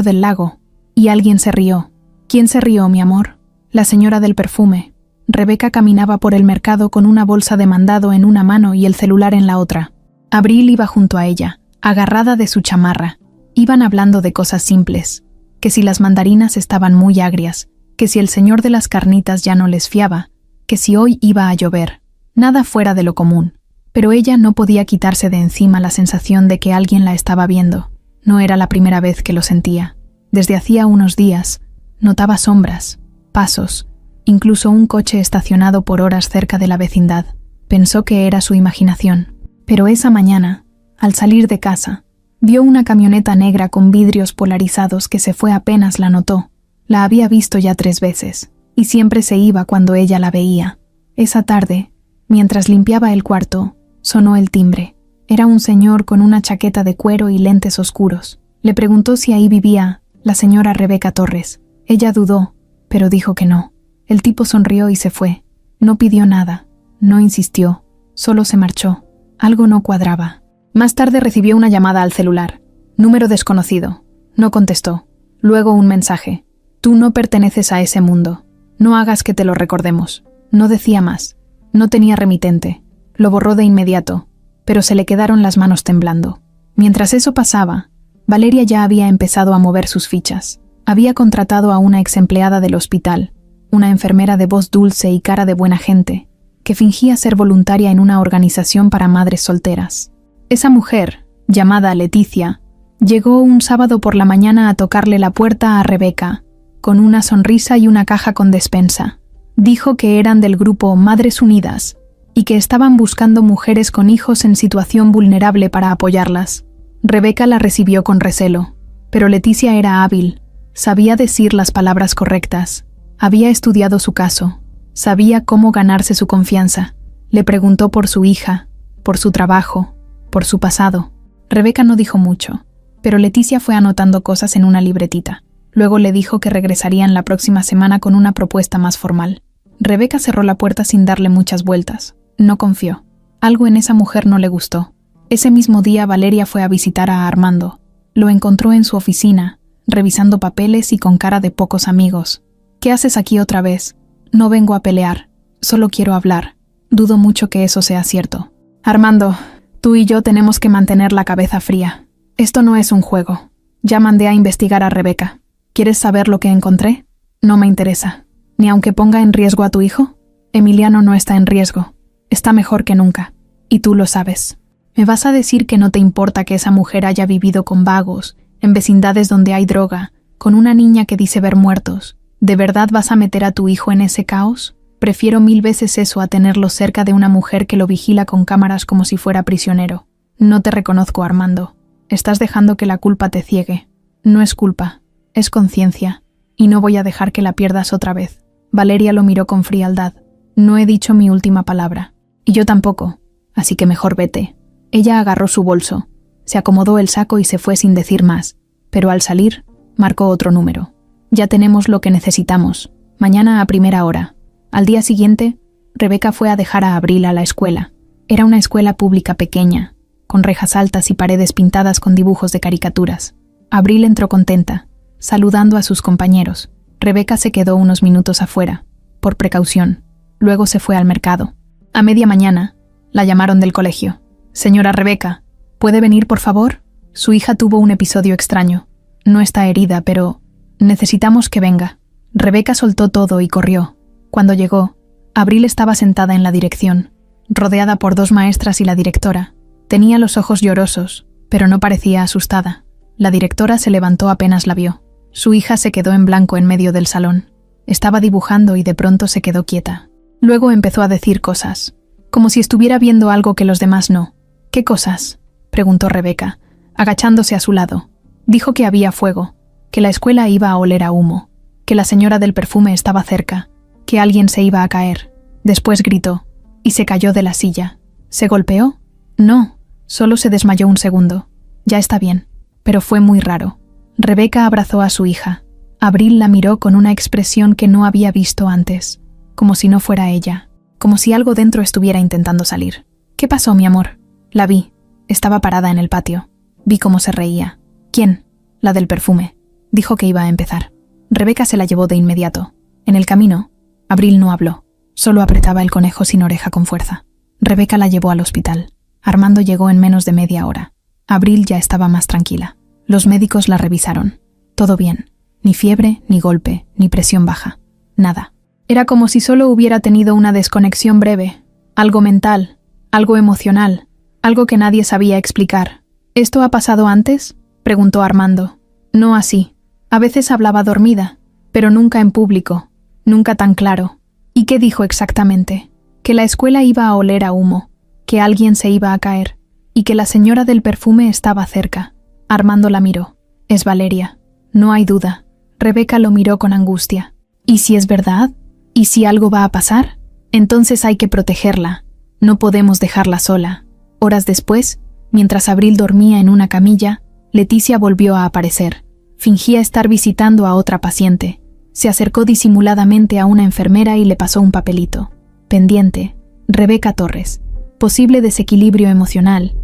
del lago, y alguien se rió. «¿Quién se rió, mi amor?» «La señora del perfume. Rebeca caminaba por el mercado con una bolsa de mandado en una mano y el celular en la otra. Abril iba junto a ella, agarrada de su chamarra. Iban hablando de cosas simples, que si las mandarinas estaban muy agrias, que si el señor de las carnitas ya no les fiaba, que si hoy iba a llover. Nada fuera de lo común. Pero ella no podía quitarse de encima la sensación de que alguien la estaba viendo. No era la primera vez que lo sentía. Desde hacía unos días, notaba sombras, pasos, incluso un coche estacionado por horas cerca de la vecindad. Pensó que era su imaginación. Pero esa mañana, al salir de casa, vio una camioneta negra con vidrios polarizados que se fue apenas la notó. La había visto ya 3 veces, y siempre se iba cuando ella la veía. Esa tarde, mientras limpiaba el cuarto, sonó el timbre. Era un señor con una chaqueta de cuero y lentes oscuros. Le preguntó si ahí vivía la señora Rebeca Torres. Ella dudó, pero dijo que no. El tipo sonrió y se fue. No pidió nada, no insistió, solo se marchó. Algo no cuadraba. Más tarde recibió una llamada al celular. Número desconocido. No contestó. Luego un mensaje. Tú no perteneces a ese mundo. No hagas que te lo recordemos. No decía más. No tenía remitente. Lo borró de inmediato, pero se le quedaron las manos temblando. Mientras eso pasaba, Valeria ya había empezado a mover sus fichas. Había contratado a una exempleada del hospital, una enfermera de voz dulce y cara de buena gente, que fingía ser voluntaria en una organización para madres solteras. Esa mujer, llamada Leticia, llegó un sábado por la mañana a tocarle la puerta a Rebeca, con una sonrisa y una caja con despensa. Dijo que eran del grupo Madres Unidas y que estaban buscando mujeres con hijos en situación vulnerable para apoyarlas. Rebeca la recibió con recelo, pero Leticia era hábil, sabía decir las palabras correctas, había estudiado su caso, sabía cómo ganarse su confianza. Le preguntó por su hija, por su trabajo, por su pasado. Rebeca no dijo mucho, pero Leticia fue anotando cosas en una libretita. Luego le dijo que regresarían la próxima semana con una propuesta más formal. Rebeca cerró la puerta sin darle muchas vueltas. No confió. Algo en esa mujer no le gustó. Ese mismo día Valeria fue a visitar a Armando. Lo encontró en su oficina, revisando papeles y con cara de pocos amigos. ¿Qué haces aquí otra vez? No vengo a pelear. Solo quiero hablar. Dudo mucho que eso sea cierto. Armando, tú y yo tenemos que mantener la cabeza fría. Esto no es un juego. Ya mandé a investigar a Rebeca. ¿Quieres saber lo que encontré? No me interesa. Ni aunque ponga en riesgo a tu hijo. Emiliano no está en riesgo. Está mejor que nunca. Y tú lo sabes. ¿Me vas a decir que no te importa que esa mujer haya vivido con vagos, en vecindades donde hay droga, con una niña que dice ver muertos? ¿De verdad vas a meter a tu hijo en ese caos? Prefiero 1000 veces eso a tenerlo cerca de una mujer que lo vigila con cámaras como si fuera prisionero. No te reconozco, Armando. Estás dejando que la culpa te ciegue. No es culpa, es conciencia. Y no voy a dejar que la pierdas otra vez. Valeria lo miró con frialdad. No he dicho mi última palabra. Y yo tampoco, así que mejor vete. Ella agarró su bolso, se acomodó el saco y se fue sin decir más, pero al salir, marcó otro número. Ya tenemos lo que necesitamos, mañana a primera hora. Al día siguiente, Rebeca fue a dejar a Abril a la escuela. Era una escuela pública pequeña, con rejas altas y paredes pintadas con dibujos de caricaturas. Abril entró contenta, saludando a sus compañeros. Rebeca se quedó unos minutos afuera, por precaución. Luego se fue al mercado. A media mañana, la llamaron del colegio. Señora Rebeca, ¿puede venir, por favor? Su hija tuvo un episodio extraño. No está herida, pero necesitamos que venga. Rebeca soltó todo y corrió. Cuando llegó, Abril estaba sentada en la dirección, rodeada por 2 maestras y la directora. Tenía los ojos llorosos, pero no parecía asustada. La directora se levantó apenas la vio. Su hija se quedó en blanco en medio del salón. Estaba dibujando y de pronto se quedó quieta. Luego empezó a decir cosas, como si estuviera viendo algo que los demás no. ¿Qué cosas?, preguntó Rebeca, agachándose a su lado. Dijo que había fuego, que la escuela iba a oler a humo, que la señora del perfume estaba cerca, que alguien se iba a caer. Después gritó, y se cayó de la silla. ¿Se golpeó? No, solo se desmayó un segundo. Ya está bien, pero fue muy raro. Rebeca abrazó a su hija. Abril la miró con una expresión que no había visto antes, como si no fuera ella, como si algo dentro estuviera intentando salir. ¿Qué pasó, mi amor? La vi. Estaba parada en el patio. Vi cómo se reía. ¿Quién? La del perfume. Dijo que iba a empezar. Rebeca se la llevó de inmediato. En el camino, Abril no habló. Solo apretaba el conejo sin oreja con fuerza. Rebeca la llevó al hospital. Armando llegó en menos de media hora. Abril ya estaba más tranquila. Los médicos la revisaron. Todo bien. Ni fiebre, ni golpe, ni presión baja. Nada. Era como si solo hubiera tenido una desconexión breve. Algo mental, algo emocional, algo que nadie sabía explicar. ¿Esto ha pasado antes?, preguntó Armando. No así. A veces hablaba dormida, pero nunca en público, nunca tan claro. ¿Y qué dijo exactamente? Que la escuela iba a oler a humo, que alguien se iba a caer, y que la señora del perfume estaba cerca. Armando la miró. Es Valeria. No hay duda. Rebeca lo miró con angustia. ¿Y si es verdad? ¿Y si algo va a pasar? Entonces hay que protegerla. No podemos dejarla sola. Horas después, mientras Abril dormía en una camilla, Leticia volvió a aparecer. Fingía estar visitando a otra paciente. Se acercó disimuladamente a una enfermera y le pasó un papelito. Pendiente: Rebeca Torres. Posible desequilibrio emocional.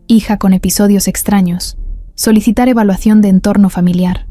Hija con episodios extraños. Solicitar evaluación de entorno familiar.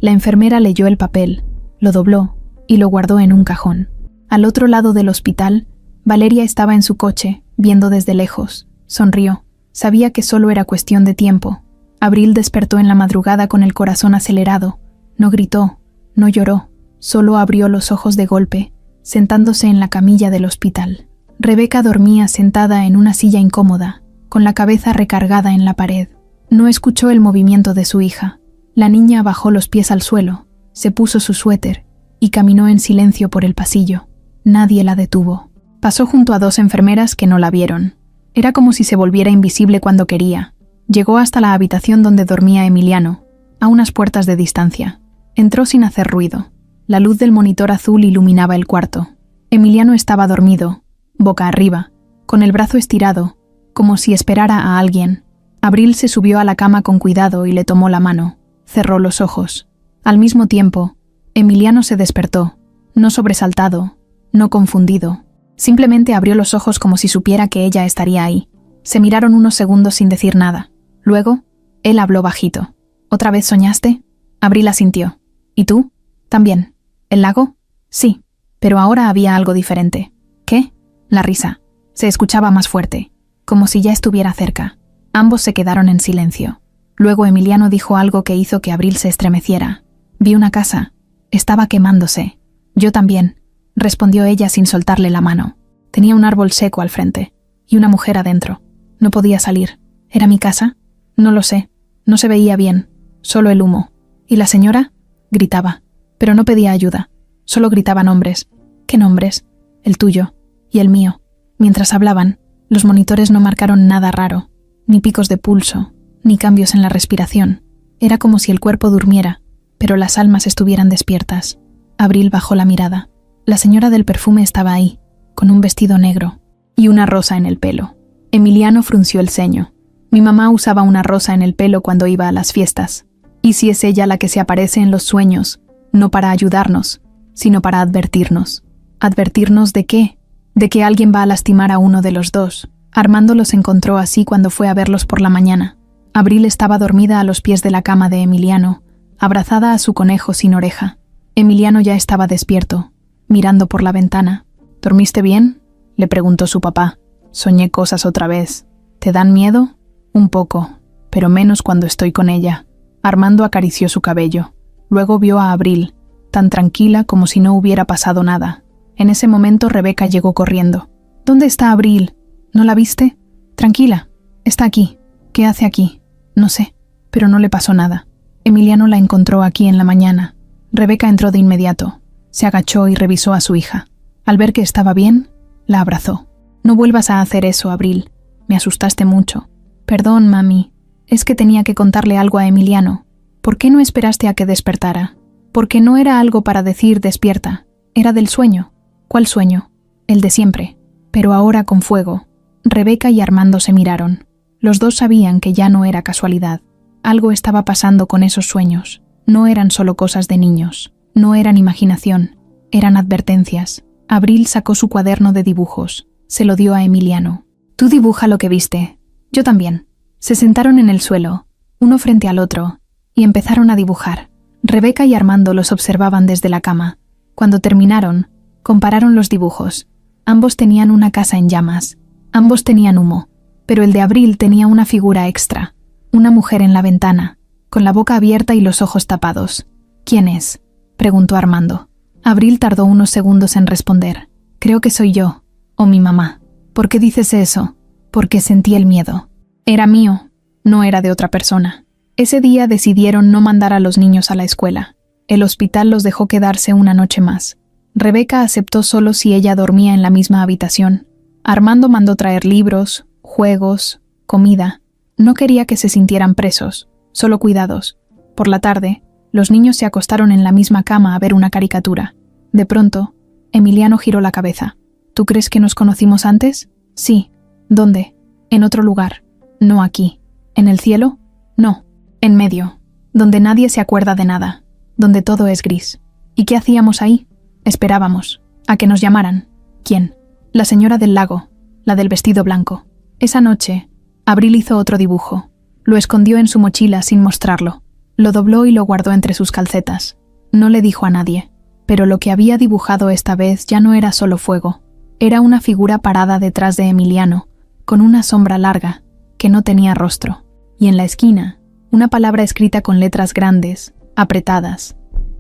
La enfermera leyó el papel, lo dobló y lo guardó en un cajón. Al otro lado del hospital, Valeria estaba en su coche, viendo desde lejos. Sonrió. Sabía que solo era cuestión de tiempo. Abril despertó en la madrugada con el corazón acelerado. No gritó, no lloró, solo abrió los ojos de golpe, sentándose en la camilla del hospital. Rebeca dormía sentada en una silla incómoda, con la cabeza recargada en la pared. No escuchó el movimiento de su hija. La niña bajó los pies al suelo, se puso su suéter y caminó en silencio por el pasillo. Nadie la detuvo. Pasó junto a dos enfermeras que no la vieron. Era como si se volviera invisible cuando quería. Llegó hasta la habitación donde dormía Emiliano, a unas puertas de distancia. Entró sin hacer ruido. La luz del monitor azul iluminaba el cuarto. Emiliano estaba dormido, boca arriba, con el brazo estirado, como si esperara a alguien. Abril se subió a la cama con cuidado y le tomó la mano. Cerró los ojos. Al mismo tiempo, Emiliano se despertó, no sobresaltado, no confundido. Simplemente abrió los ojos como si supiera que ella estaría ahí. Se miraron unos segundos sin decir nada. Luego, él habló bajito. ¿Otra vez soñaste? Abril asintió. ¿Y tú? También. ¿El lago? Sí. Pero ahora había algo diferente. ¿Qué? La risa. Se escuchaba más fuerte, como si ya estuviera cerca. Ambos se quedaron en silencio. Luego Emiliano dijo algo que hizo que Abril se estremeciera. Vi una casa. Estaba quemándose. Yo también, respondió ella sin soltarle la mano. Tenía un árbol seco al frente y una mujer adentro. No podía salir. ¿Era mi casa? No lo sé. No se veía bien. Solo el humo. ¿Y la señora? Gritaba. Pero no pedía ayuda. Solo gritaban nombres. ¿Qué nombres? El tuyo y el mío. Mientras hablaban, los monitores no marcaron nada raro. Ni picos de pulso, ni cambios en la respiración. Era como si el cuerpo durmiera, pero las almas estuvieran despiertas. Abril bajó la mirada. La señora del perfume estaba ahí, con un vestido negro y una rosa en el pelo. Emiliano frunció el ceño. Mi mamá usaba una rosa en el pelo cuando iba a las fiestas. ¿Y si es ella la que se aparece en los sueños, no para ayudarnos, sino para advertirnos? ¿Advertirnos de qué? De que alguien va a lastimar a uno de los dos. Armando los encontró así cuando fue a verlos por la mañana. Abril estaba dormida a los pies de la cama de Emiliano, abrazada a su conejo sin oreja. Emiliano ya estaba despierto, mirando por la ventana. ¿Dormiste bien?, le preguntó su papá. Soñé cosas otra vez. ¿Te dan miedo? Un poco, pero menos cuando estoy con ella. Armando acarició su cabello. Luego vio a Abril, tan tranquila como si no hubiera pasado nada. En ese momento Rebeca llegó corriendo. ¿Dónde está Abril? ¿No la viste? Tranquila, está aquí. ¿Qué hace aquí? No sé, pero no le pasó nada. Emiliano la encontró aquí en la mañana. Rebeca entró de inmediato. Se agachó y revisó a su hija. Al ver que estaba bien, la abrazó. No vuelvas a hacer eso, Abril. Me asustaste mucho. Perdón, mami. Es que tenía que contarle algo a Emiliano. ¿Por qué no esperaste a que despertara? Porque no era algo para decir despierta. Era del sueño. ¿Cuál sueño? El de siempre. Pero ahora con fuego. Rebeca y Armando se miraron. Los dos sabían que ya no era casualidad. Algo estaba pasando con esos sueños. No eran solo cosas de niños. No eran imaginación. Eran advertencias. Abril sacó su cuaderno de dibujos. Se lo dio a Emiliano. Tú dibuja lo que viste. Yo también. Se sentaron en el suelo, uno frente al otro, y empezaron a dibujar. Rebeca y Armando los observaban desde la cama. Cuando terminaron, Compararon los dibujos. Ambos tenían una casa en llamas. Ambos tenían humo. Pero el de Abril tenía una figura extra. Una mujer en la ventana, con la boca abierta y los ojos tapados. ¿Quién es?, preguntó Armando. Abril tardó unos segundos en responder. Creo que soy yo, o mi mamá. ¿Por qué dices eso? Porque sentí el miedo. Era mío, no era de otra persona. Ese día decidieron no mandar a los niños a la escuela. El hospital los dejó quedarse una noche más. Rebeca aceptó solo si ella dormía en la misma habitación. Armando mandó traer libros, juegos, comida. No quería que se sintieran presos, solo cuidados. Por la tarde, los niños se acostaron en la misma cama a ver una caricatura. De pronto, Emiliano giró la cabeza. ¿Tú crees que nos conocimos antes? Sí. ¿Dónde? En otro lugar. No aquí. ¿En el cielo? No. En medio. Donde nadie se acuerda de nada. Donde todo es gris. ¿Y qué hacíamos ahí? Esperábamos. A que nos llamaran. ¿Quién? La señora del lago. La del vestido blanco. Esa noche, Abril hizo otro dibujo. Lo escondió en su mochila sin mostrarlo. Lo dobló y lo guardó entre sus calcetas. No le dijo a nadie. Pero lo que había dibujado esta vez ya no era solo fuego. Era una figura parada detrás de Emiliano, con una sombra larga, que no tenía rostro. Y en la esquina, una palabra escrita con letras grandes, apretadas.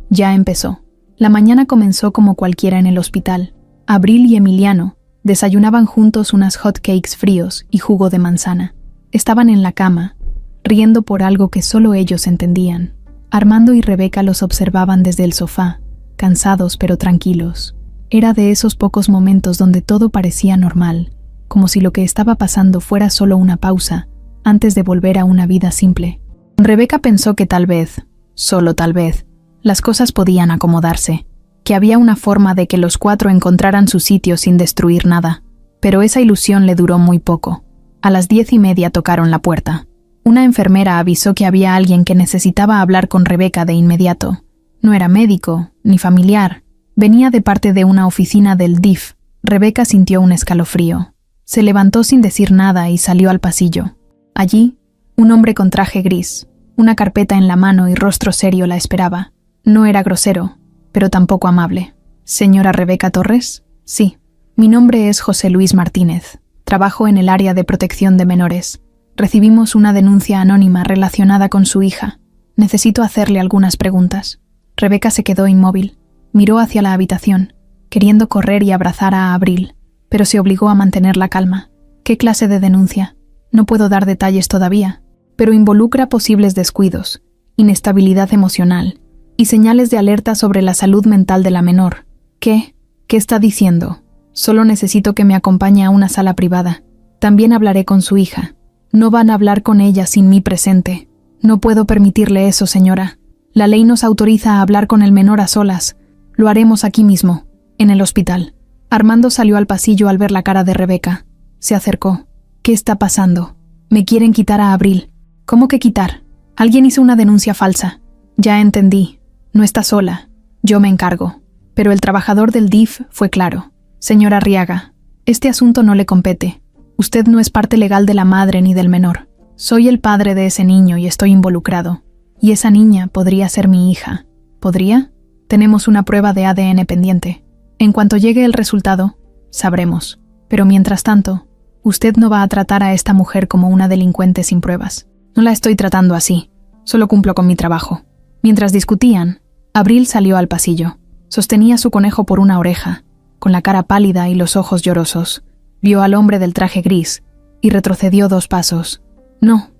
Ya empezó. La mañana comenzó como cualquiera en el hospital. Abril y Emiliano desayunaban juntos unas hot cakes fríos y jugo de manzana. Estaban en la cama, riendo por algo que solo ellos entendían. Armando y Rebeca los observaban desde el sofá, cansados pero tranquilos. Era de esos pocos momentos donde todo parecía normal, como si lo que estaba pasando fuera solo una pausa, antes de volver a una vida simple. Rebeca pensó que tal vez, solo tal vez, las cosas podían acomodarse, que había una forma de que los cuatro encontraran su sitio sin destruir nada. Pero esa ilusión le duró muy poco. A las 10:30 tocaron la puerta. Una enfermera avisó que había alguien que necesitaba hablar con Rebeca de inmediato. No era médico, ni familiar. Venía de parte de una oficina del DIF. Rebeca sintió un escalofrío. Se levantó sin decir nada y salió al pasillo. Allí, un hombre con traje gris, una carpeta en la mano y rostro serio la esperaba. No era grosero, pero tampoco amable. ¿Señora Rebeca Torres? Sí. Mi nombre es José Luis Martínez. Trabajo en el área de protección de menores. Recibimos una denuncia anónima relacionada con su hija. Necesito hacerle algunas preguntas. Rebeca se quedó inmóvil. Miró hacia la habitación, queriendo correr y abrazar a Abril, pero se obligó a mantener la calma. ¿Qué clase de denuncia? No puedo dar detalles todavía, pero involucra posibles descuidos, inestabilidad emocional y señales de alerta sobre la salud mental de la menor. ¿Qué? ¿Qué está diciendo? Solo necesito que me acompañe a una sala privada. También hablaré con su hija. No van a hablar con ella sin mí presente. No puedo permitirle eso, señora. La ley nos autoriza a hablar con el menor a solas. Lo haremos aquí mismo, en el hospital. Armando salió al pasillo al ver la cara de Rebeca. Se acercó. ¿Qué está pasando? Me quieren quitar a Abril. ¿Cómo que quitar? Alguien hizo una denuncia falsa. Ya entendí. No está sola. Yo me encargo. Pero el trabajador del DIF fue claro. Señora Arriaga, este asunto no le compete. Usted no es parte legal de la madre ni del menor. Soy el padre de ese niño y estoy involucrado. Y esa niña podría ser mi hija. ¿Podría? Tenemos una prueba de ADN pendiente. En cuanto llegue el resultado, sabremos. Pero mientras tanto, usted no va a tratar a esta mujer como una delincuente sin pruebas. No la estoy tratando así. Solo cumplo con mi trabajo. Mientras discutían, Abril salió al pasillo. Sostenía su conejo por una oreja, con la cara pálida y los ojos llorosos. Vio al hombre del traje gris y retrocedió 2 pasos. No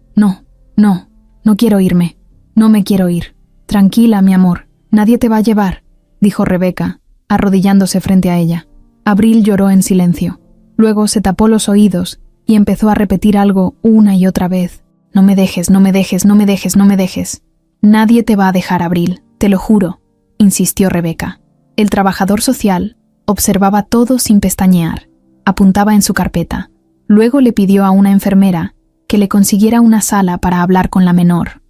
quiero irme. No me quiero ir. Tranquila, mi amor. Nadie te va a llevar, dijo Rebeca, arrodillándose frente a ella. Abril lloró en silencio. Luego se tapó los oídos y empezó a repetir algo una y otra vez. No me dejes, no me dejes, no me dejes, no me dejes. Nadie te va a dejar, Abril, te lo juro, insistió Rebeca. El trabajador social observaba todo sin pestañear. Apuntaba en su carpeta. Luego le pidió a una enfermera que le consiguiera una sala para hablar con la menor.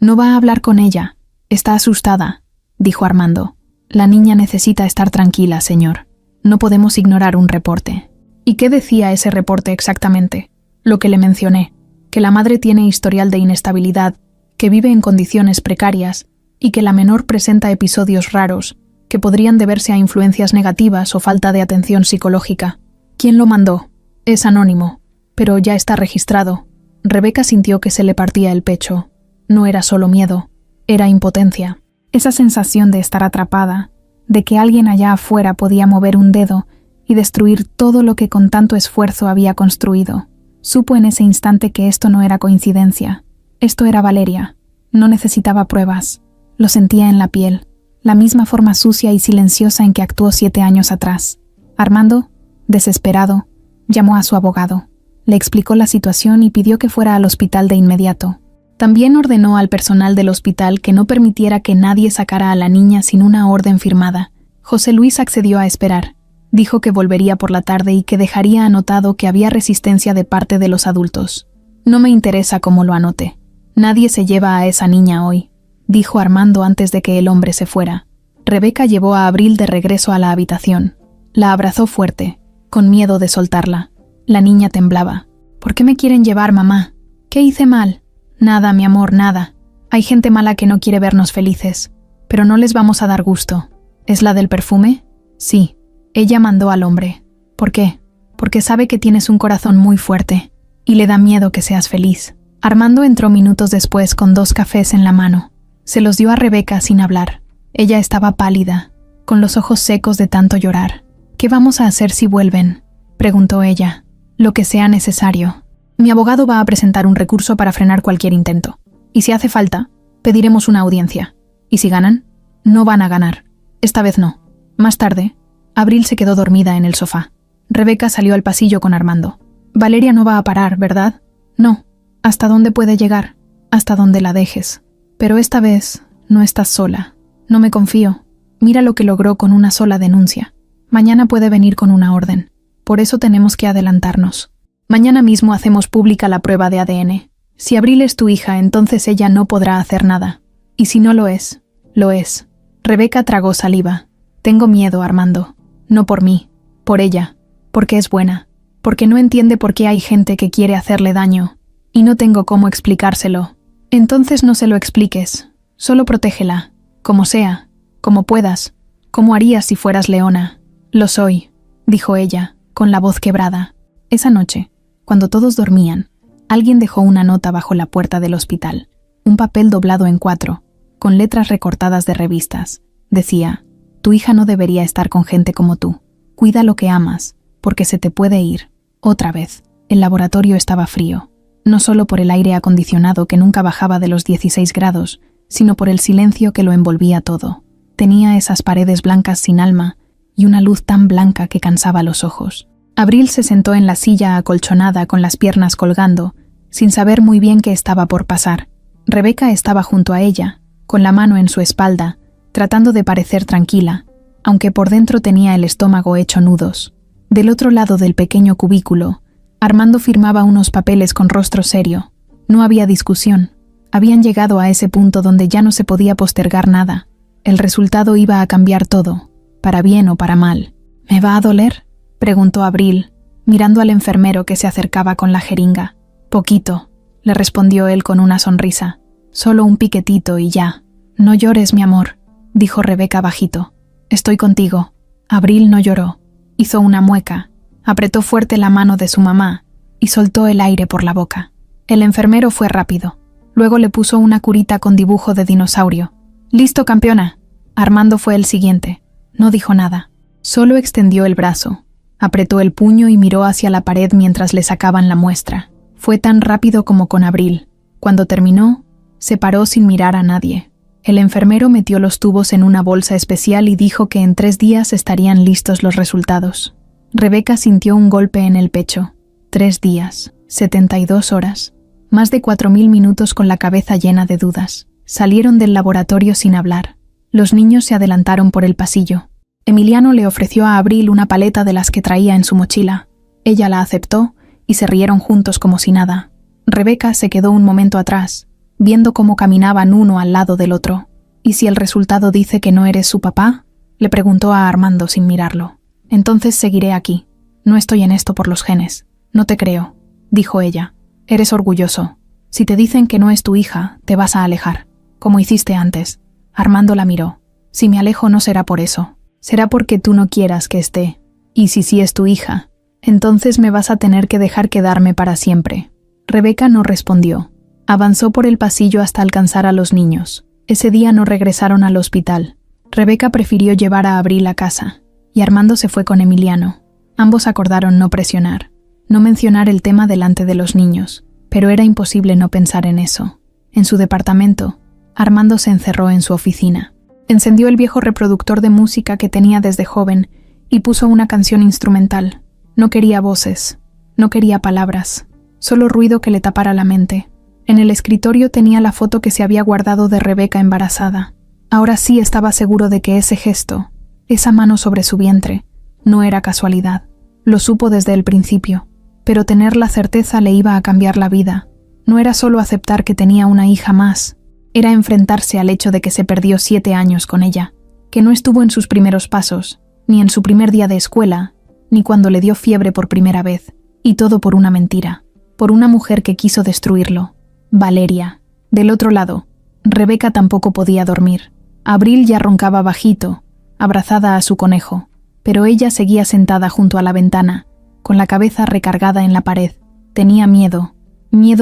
No va a hablar con ella. Está asustada, dijo Armando. La niña necesita estar tranquila, señor. No podemos ignorar un reporte. ¿Y qué decía ese reporte exactamente? Lo que le mencioné, que la madre tiene historial de inestabilidad, que vive en condiciones precarias y que la menor presenta episodios raros que podrían deberse a influencias negativas o falta de atención psicológica. ¿Quién lo mandó? Es anónimo, pero ya está registrado. Rebeca sintió que se le partía el pecho. No era solo miedo, era impotencia. Esa sensación de estar atrapada, de que alguien allá afuera podía mover un dedo y destruir todo lo que con tanto esfuerzo había construido. Supo en ese instante que esto no era coincidencia. Esto era Valeria. No necesitaba pruebas. Lo sentía en la piel, la misma forma sucia y silenciosa en que actuó 7 años atrás. Armando, desesperado, llamó a su abogado. Le explicó la situación y pidió que fuera al hospital de inmediato. También ordenó al personal del hospital que no permitiera que nadie sacara a la niña sin una orden firmada. José Luis accedió a esperar. Dijo que volvería por la tarde y que dejaría anotado que había resistencia de parte de los adultos. No me interesa cómo lo anote. Nadie se lleva a esa niña hoy, dijo Armando antes de que el hombre se fuera. Rebeca llevó a Abril de regreso a la habitación. La abrazó fuerte, con miedo de soltarla. La niña temblaba. ¿Por qué me quieren llevar, mamá? ¿Qué hice mal? Nada, mi amor, nada. Hay gente mala que no quiere vernos felices, pero no les vamos a dar gusto. ¿Es la del perfume? Sí. Ella mandó al hombre. ¿Por qué? Porque sabe que tienes un corazón muy fuerte y le da miedo que seas feliz. Armando entró minutos después con 2 cafés en la mano. Se los dio a Rebeca sin hablar. Ella estaba pálida, con los ojos secos de tanto llorar. ¿Qué vamos a hacer si vuelven?, preguntó ella. Lo que sea necesario. Mi abogado va a presentar un recurso para frenar cualquier intento. Y si hace falta, pediremos una audiencia. ¿Y si ganan? No van a ganar. Esta vez no. Más tarde, Abril se quedó dormida en el sofá. Rebeca salió al pasillo con Armando. Valeria no va a parar, ¿verdad? No. ¿Hasta dónde puede llegar? Hasta donde la dejes. Pero esta vez no estás sola. No me confío. Mira lo que logró con una sola denuncia. Mañana puede venir con una orden. Por eso tenemos que adelantarnos. Mañana mismo hacemos pública la prueba de ADN. Si Abril es tu hija, entonces ella no podrá hacer nada. Y si no lo es, lo es. Rebeca tragó saliva. Tengo miedo, Armando. No por mí, por ella. Porque es buena. Porque no entiende por qué hay gente que quiere hacerle daño. Y no tengo cómo explicárselo. Entonces no se lo expliques. Solo protégela. Como sea. Como puedas. Como harías si fueras Leona. Lo soy, dijo ella, con la voz quebrada. Esa noche, cuando todos dormían, alguien dejó una nota bajo la puerta del hospital. Un papel doblado en 4, con letras recortadas de revistas. Decía: tu hija no debería estar con gente como tú. Cuida lo que amas, porque se te puede ir. Otra vez, el laboratorio estaba frío. No solo por el aire acondicionado que nunca bajaba de los 16 grados, sino por el silencio que lo envolvía todo. Tenía esas paredes blancas sin alma y una luz tan blanca que cansaba los ojos. Abril se sentó en la silla acolchonada con las piernas colgando, sin saber muy bien qué estaba por pasar. Rebeca estaba junto a ella, con la mano en su espalda, tratando de parecer tranquila, aunque por dentro tenía el estómago hecho nudos. Del otro lado del pequeño cubículo, Armando firmaba unos papeles con rostro serio. No había discusión. Habían llegado a ese punto donde ya no se podía postergar nada. El resultado iba a cambiar todo, para bien o para mal. ¿Me va a doler?, preguntó Abril, mirando al enfermero que se acercaba con la jeringa. Poquito, le respondió él con una sonrisa. Solo un piquetito y ya. No llores, mi amor, dijo Rebeca bajito. Estoy contigo. Abril no lloró. Hizo una mueca, apretó fuerte la mano de su mamá y soltó el aire por la boca. El enfermero fue rápido. Luego le puso una curita con dibujo de dinosaurio. «Listo, campeona». Armando fue el siguiente. No dijo nada. Solo extendió el brazo, apretó el puño y miró hacia la pared mientras le sacaban la muestra. Fue tan rápido como con Abril. Cuando terminó, se paró sin mirar a nadie. El enfermero metió los tubos en una bolsa especial y dijo que en 3 días estarían listos los resultados. Rebeca sintió un golpe en el pecho. 3 días, 72 horas, más de 4000 minutos con la cabeza llena de dudas. Salieron del laboratorio sin hablar. Los niños se adelantaron por el pasillo. Emiliano le ofreció a Abril una paleta de las que traía en su mochila. Ella la aceptó y se rieron juntos como si nada. Rebeca se quedó un momento atrás, viendo cómo caminaban uno al lado del otro. ¿Y si el resultado dice que no eres su papá?, le preguntó a Armando sin mirarlo. Entonces seguiré aquí. No estoy en esto por los genes. No te creo, dijo ella. Eres orgulloso. Si te dicen que no es tu hija, te vas a alejar, como hiciste antes. Armando la miró. Si me alejo no será por eso. Será porque tú no quieras que esté. Y si sí es tu hija, entonces me vas a tener que dejar quedarme para siempre. Rebeca no respondió. Avanzó por el pasillo hasta alcanzar a los niños. Ese día no regresaron al hospital. Rebeca prefirió llevar a Abril a casa, y Armando se fue con Emiliano. Ambos acordaron no presionar, no mencionar el tema delante de los niños, pero era imposible no pensar en eso. En su departamento, Armando se encerró en su oficina. Encendió el viejo reproductor de música que tenía desde joven y puso una canción instrumental. No quería voces, no quería palabras, solo ruido que le tapara la mente. En el escritorio tenía la foto que se había guardado de Rebeca embarazada. Ahora sí estaba seguro de que ese gesto, esa mano sobre su vientre, no era casualidad. Lo supo desde el principio, pero tener la certeza le iba a cambiar la vida. No era solo aceptar que tenía una hija más, era enfrentarse al hecho de que se perdió 7 años con ella, que no estuvo en sus primeros pasos, ni en su primer día de escuela, ni cuando le dio fiebre por primera vez, y todo por una mentira, por una mujer que quiso destruirlo. Valeria. Del otro lado, Rebeca tampoco podía dormir. Abril ya roncaba bajito, abrazada a su conejo, pero ella seguía sentada junto a la ventana, con la cabeza recargada en la pared. Tenía miedo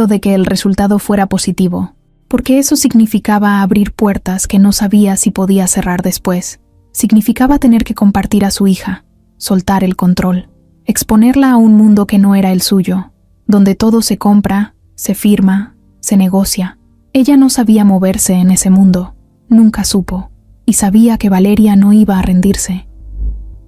de que el resultado fuera positivo, porque eso significaba abrir puertas que no sabía si podía cerrar después. Significaba tener que compartir a su hija, soltar el control, exponerla a un mundo que no era el suyo, donde todo se compra, se firma, se negocia. Ella no sabía moverse en ese mundo, nunca supo, y sabía que Valeria no iba a rendirse,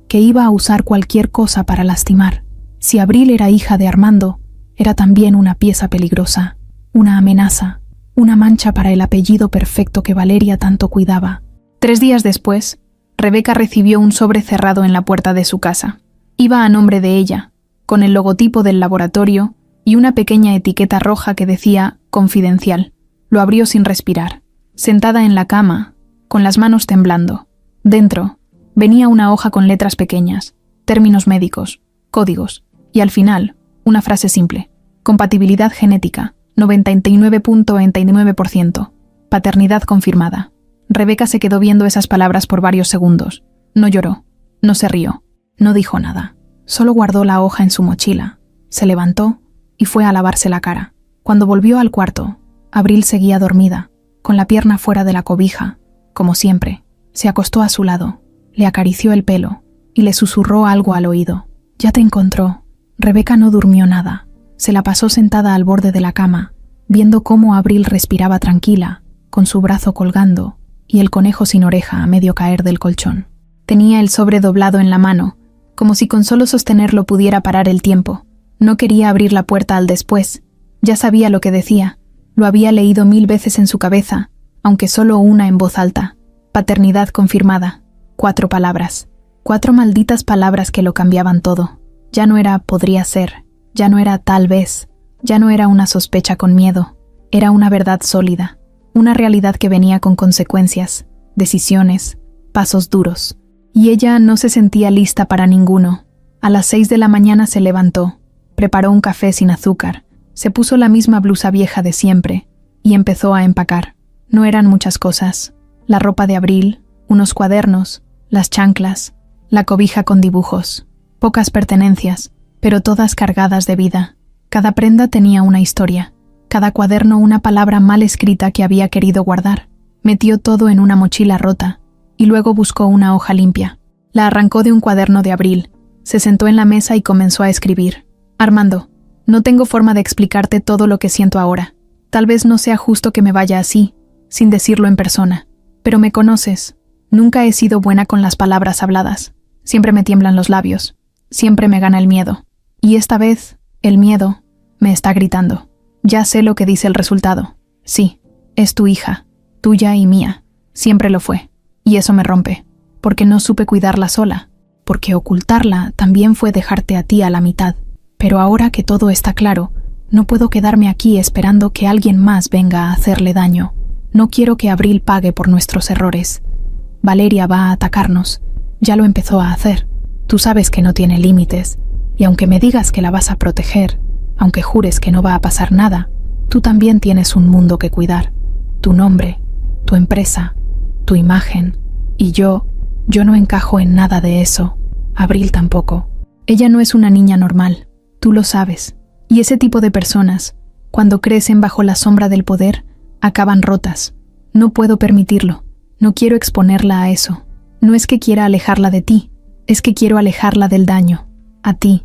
que iba a usar cualquier cosa para lastimar. Si Abril era hija de Armando, era también una pieza peligrosa, una amenaza, una mancha para el apellido perfecto que Valeria tanto cuidaba. 3 días después, Rebeca recibió un sobre cerrado en la puerta de su casa. Iba a nombre de ella, con el logotipo del laboratorio y una pequeña etiqueta roja que decía «Confidencial». Lo abrió sin respirar, sentada en la cama, con las manos temblando. Dentro, venía una hoja con letras pequeñas, términos médicos, códigos, y al final, una frase simple. Compatibilidad genética, 99.99%. Paternidad confirmada. Rebeca se quedó viendo esas palabras por varios segundos. No lloró, no se rió, no dijo nada. Solo guardó la hoja en su mochila, se levantó y fue a lavarse la cara. Cuando volvió al cuarto, Abril seguía dormida, con la pierna fuera de la cobija, como siempre. Se acostó a su lado, le acarició el pelo y le susurró algo al oído. Ya te encontró. Rebeca no durmió nada. Se la pasó sentada al borde de la cama, viendo cómo Abril respiraba tranquila, con su brazo colgando y el conejo sin oreja a medio caer del colchón. Tenía el sobre doblado en la mano, como si con solo sostenerlo pudiera parar el tiempo. No quería abrir la puerta al después. Ya sabía lo que decía. Lo había leído 1000 veces en su cabeza, aunque solo una en voz alta. Paternidad confirmada. 4 palabras. 4 malditas palabras que lo cambiaban todo. Ya no era podría ser, ya no era tal vez, ya no era una sospecha con miedo. Era una verdad sólida, una realidad que venía con consecuencias, decisiones, pasos duros. Y ella no se sentía lista para ninguno. A las 6 de la mañana se levantó, preparó un café sin azúcar, se puso la misma blusa vieja de siempre y empezó a empacar. No eran muchas cosas. La ropa de Abril, unos cuadernos, las chanclas, la cobija con dibujos. Pocas pertenencias, pero todas cargadas de vida. Cada prenda tenía una historia, cada cuaderno una palabra mal escrita que había querido guardar. Metió todo en una mochila rota y luego buscó una hoja limpia. La arrancó de un cuaderno de Abril, se sentó en la mesa y comenzó a escribir. Armando, no tengo forma de explicarte todo lo que siento ahora. Tal vez no sea justo que me vaya así, sin decirlo en persona, pero me conoces. Nunca he sido buena con las palabras habladas. Siempre me tiemblan los labios. Siempre me gana el miedo. Y esta vez, el miedo me está gritando. Ya sé lo que dice el resultado. Sí, es tu hija, tuya y mía. Siempre lo fue. Y eso me rompe, porque no supe cuidarla sola, porque ocultarla también fue dejarte a ti a la mitad. Pero ahora que todo está claro, no puedo quedarme aquí esperando que alguien más venga a hacerle daño. No quiero que Abril pague por nuestros errores. Valeria va a atacarnos. Ya lo empezó a hacer. Tú sabes que no tiene límites, y aunque me digas que la vas a proteger, aunque jures que no va a pasar nada, tú también tienes un mundo que cuidar. Tu nombre, tu empresa, tu imagen Y yo no encajo en nada de eso. Abril tampoco. Ella no es una niña normal, tú lo sabes. Y ese tipo de personas, cuando crecen bajo la sombra del poder, acaban rotas. No puedo permitirlo. No quiero exponerla a eso. No es que quiera alejarla de ti, es que quiero alejarla del daño. A ti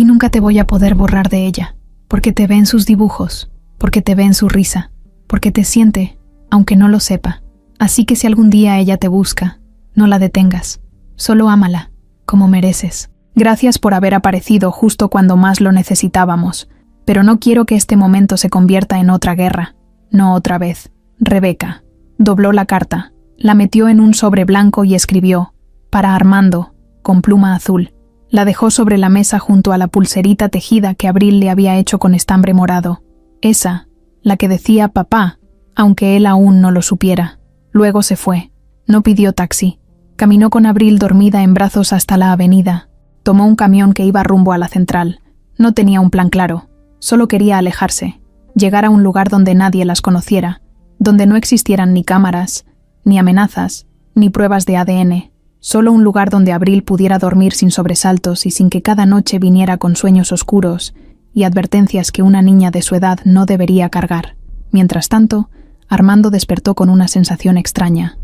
nunca te voy a poder borrar de ella, porque te ve en sus dibujos, porque te ve en su risa, porque te siente, aunque no lo sepa. Así que si algún día ella te busca, no la detengas. Solo ámala, como mereces. Gracias por haber aparecido justo cuando más lo necesitábamos, pero no quiero que este momento se convierta en otra guerra. No otra vez. Rebeca. Dobló la carta, la metió en un sobre blanco y escribió, para Armando, con pluma azul. La dejó sobre la mesa junto a la pulserita tejida que Abril le había hecho con estambre morado. Esa, la que decía papá, aunque él aún no lo supiera. Luego se fue. No pidió taxi. Caminó con Abril dormida en brazos hasta la avenida. Tomó un camión que iba rumbo a la central. No tenía un plan claro. Solo quería alejarse. Llegar a un lugar donde nadie las conociera. Donde no existieran ni cámaras, ni amenazas, ni pruebas de ADN. Solo un lugar donde Abril pudiera dormir sin sobresaltos y sin que cada noche viniera con sueños oscuros y advertencias que una niña de su edad no debería cargar. Mientras tanto, Armando despertó con una sensación extraña.